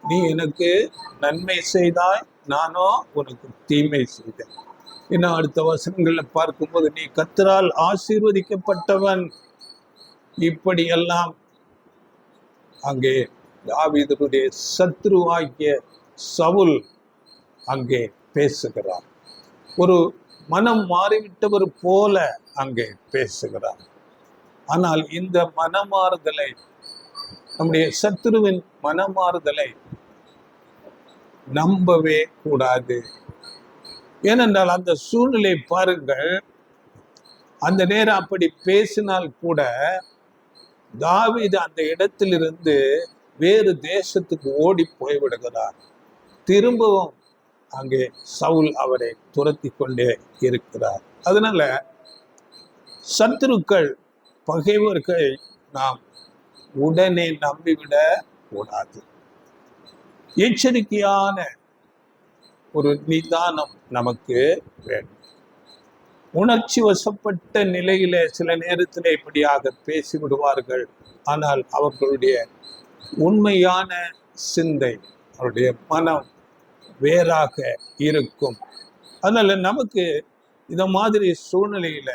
நீ எனக்கு நன்மை செய்தாய், நானோ உனக்கு தீமை செய்தேன். இன்னும் அடுத்த வசனங்கள்ல பார்க்கும்போது, நீ கர்த்தரால் ஆசீர்வதிக்கப்பட்டவன், இப்படியெல்லாம் அங்கே தாவீதுடைய சத்ருவாகிய சவுல் அங்கே பேசுகிறார். ஒரு மனம் மாறிவிட்டவர் போல அங்கே பேசுகிறார். ஆனால் இந்த மனமாறுதலை, நம்முடைய சத்ருவின் மனமாறுதலை நம்பவே கூடாது. ஏனென்றால் அந்த சூழ்நிலை பாருங்கள், அந்த நேரம் அப்படி பேசினால் கூட தாவீது அந்த இடத்திலிருந்து வேறு தேசத்துக்கு ஓடி போய்விடுகிறார். திரும்பவும் அங்கே சவுல் அவரை துரத்தி கொண்டே இருக்கிறார். அதனால சத்துருக்கள், பகைவர்களை நாம் உடனே நம்பிவிட கூடாது. எச்சரிக்கையான ஒரு நிதானம் நமக்கு வேண்டும். உணர்ச்சி வசப்பட்ட நிலையில சில நேரத்தில் இப்படியாக பேசிவிடுவார்கள். ஆனால் அவர்களுடைய உண்மையான சிந்தை, அவருடைய மனம் வேறாக இருக்கும். அதனால நமக்கு இந்த மாதிரி சூழ்நிலையில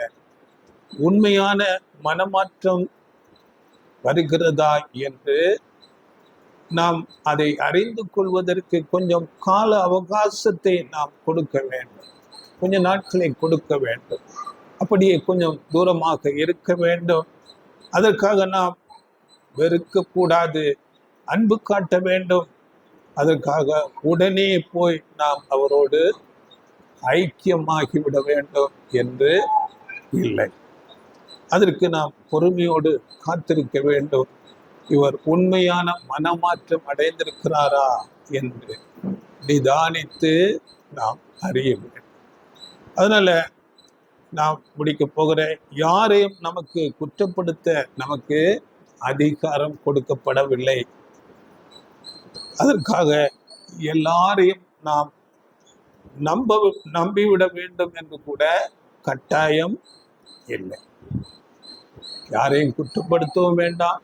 உண்மையான மனமாற்றம் வருகிறதா என்று நாம் அதை அறிந்து கொள்வதற்கு கொஞ்சம் கால அவகாசத்தை நாம் கொடுக்க வேண்டும், கொஞ்சம் நாட்களை கொடுக்க வேண்டும், அப்படியே கொஞ்சம் தூரமாக இருக்க வேண்டும். அதற்காக நாம் வெறுக்கக்கூடாது, அன்பு காட்ட வேண்டும். அதற்காக உடனே போய் நாம் அவரோடு ஐக்கியமாகிவிட வேண்டும் என்று இல்லை. அதற்கு நாம் பொறுமையோடு காத்திருக்க வேண்டும். இவர் உண்மையான மனமாற்றம் அடைந்திருக்கிறாரா என்று நிதானித்து நாம் அறிய வேண்டும். அதனால நாம் முடிக்க போகிற, யாரையும் நமக்கு குற்றப்படுத்த நமக்கு அதிகாரம் கொடுக்கப்படவில்லை. அதற்காக எல்லாரையும் நாம் நம்பிவிட வேண்டும் என்று கூட கட்டாயம் இல்லை. யாரையும் குற்றப்படுத்தவும் வேண்டாம்,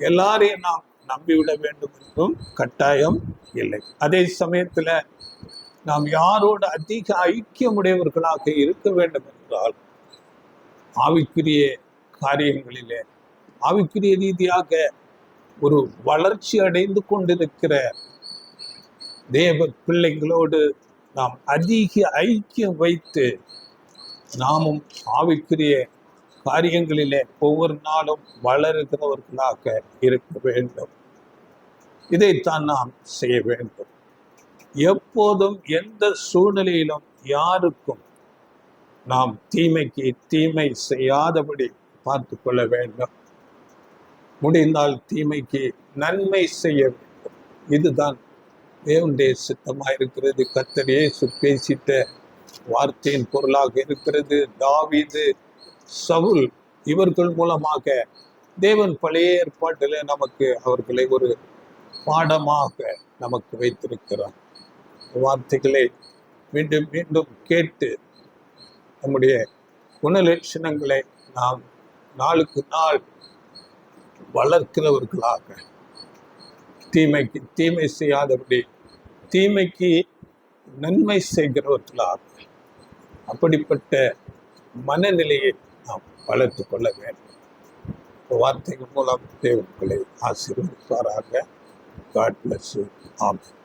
எல்லாரையும் நாம் நம்பிவிட வேண்டும் என்றும் கட்டாயம் இல்லை. அதே சமயத்துல நாம் யாரோடு அதிக ஐக்கியமுடையவர்களாக இருக்க வேண்டும் என்றால், ஆவிக்குரிய காரியங்களிலே ஆவிக்குரிய ரீதியாக ஒரு வளர்ச்சி அடைந்து கொண்டிருக்கிற தேவ பிள்ளைகளோடு நாம் அதிக ஐக்கியம் வைத்து நாமும் ஆவிக்குரிய காரியங்களிலே ஒவ்வொரு நாளும் வளருகிறவர்களாக இருக்க வேண்டும். இதைத்தான் நாம் செய்ய வேண்டும். எப்போதும் எந்த சூழ்நிலையிலும் யாருக்கும் நாம் தீமைக்கு தீமை செய்யாதபடி பார்த்து கொள்ள வேண்டும். முடிந்தால் தீமைக்கு நன்மை செய்ய வேண்டும். இதுதான் தேவனுடைய சித்தமாக இருக்கிறது. கர்த்தர் இயேசு பேசிட்ட வார்த்தையின் பொருளாக இருக்கிறது. தாவீது, சவுல் இவர்கள் மூலமாக தேவன் பழைய ஏற்பாட்டில் நமக்கு அவர்களை ஒரு பாடமாக நமக்கு வைத்திருக்கிறார். வார்த்தைகளை மீண்டும் மீண்டும் கேட்டு நம்முடைய குணலட்சணங்களை நாம் நாளுக்கு நாள் வளர்க்கிறவர்களாக, தீமைக்கு தீமை செய்யாதபடி தீமைக்கு நன்மை செய்கிறவர்களாக, அப்படிப்பட்ட மனநிலையை நாம் வளர்த்து கொள்ள வேண்டும். வார்த்தைகள் மூலம் தேவர்களை ஆசீர்வதிப்பாராக. God bless you. ஆமென்.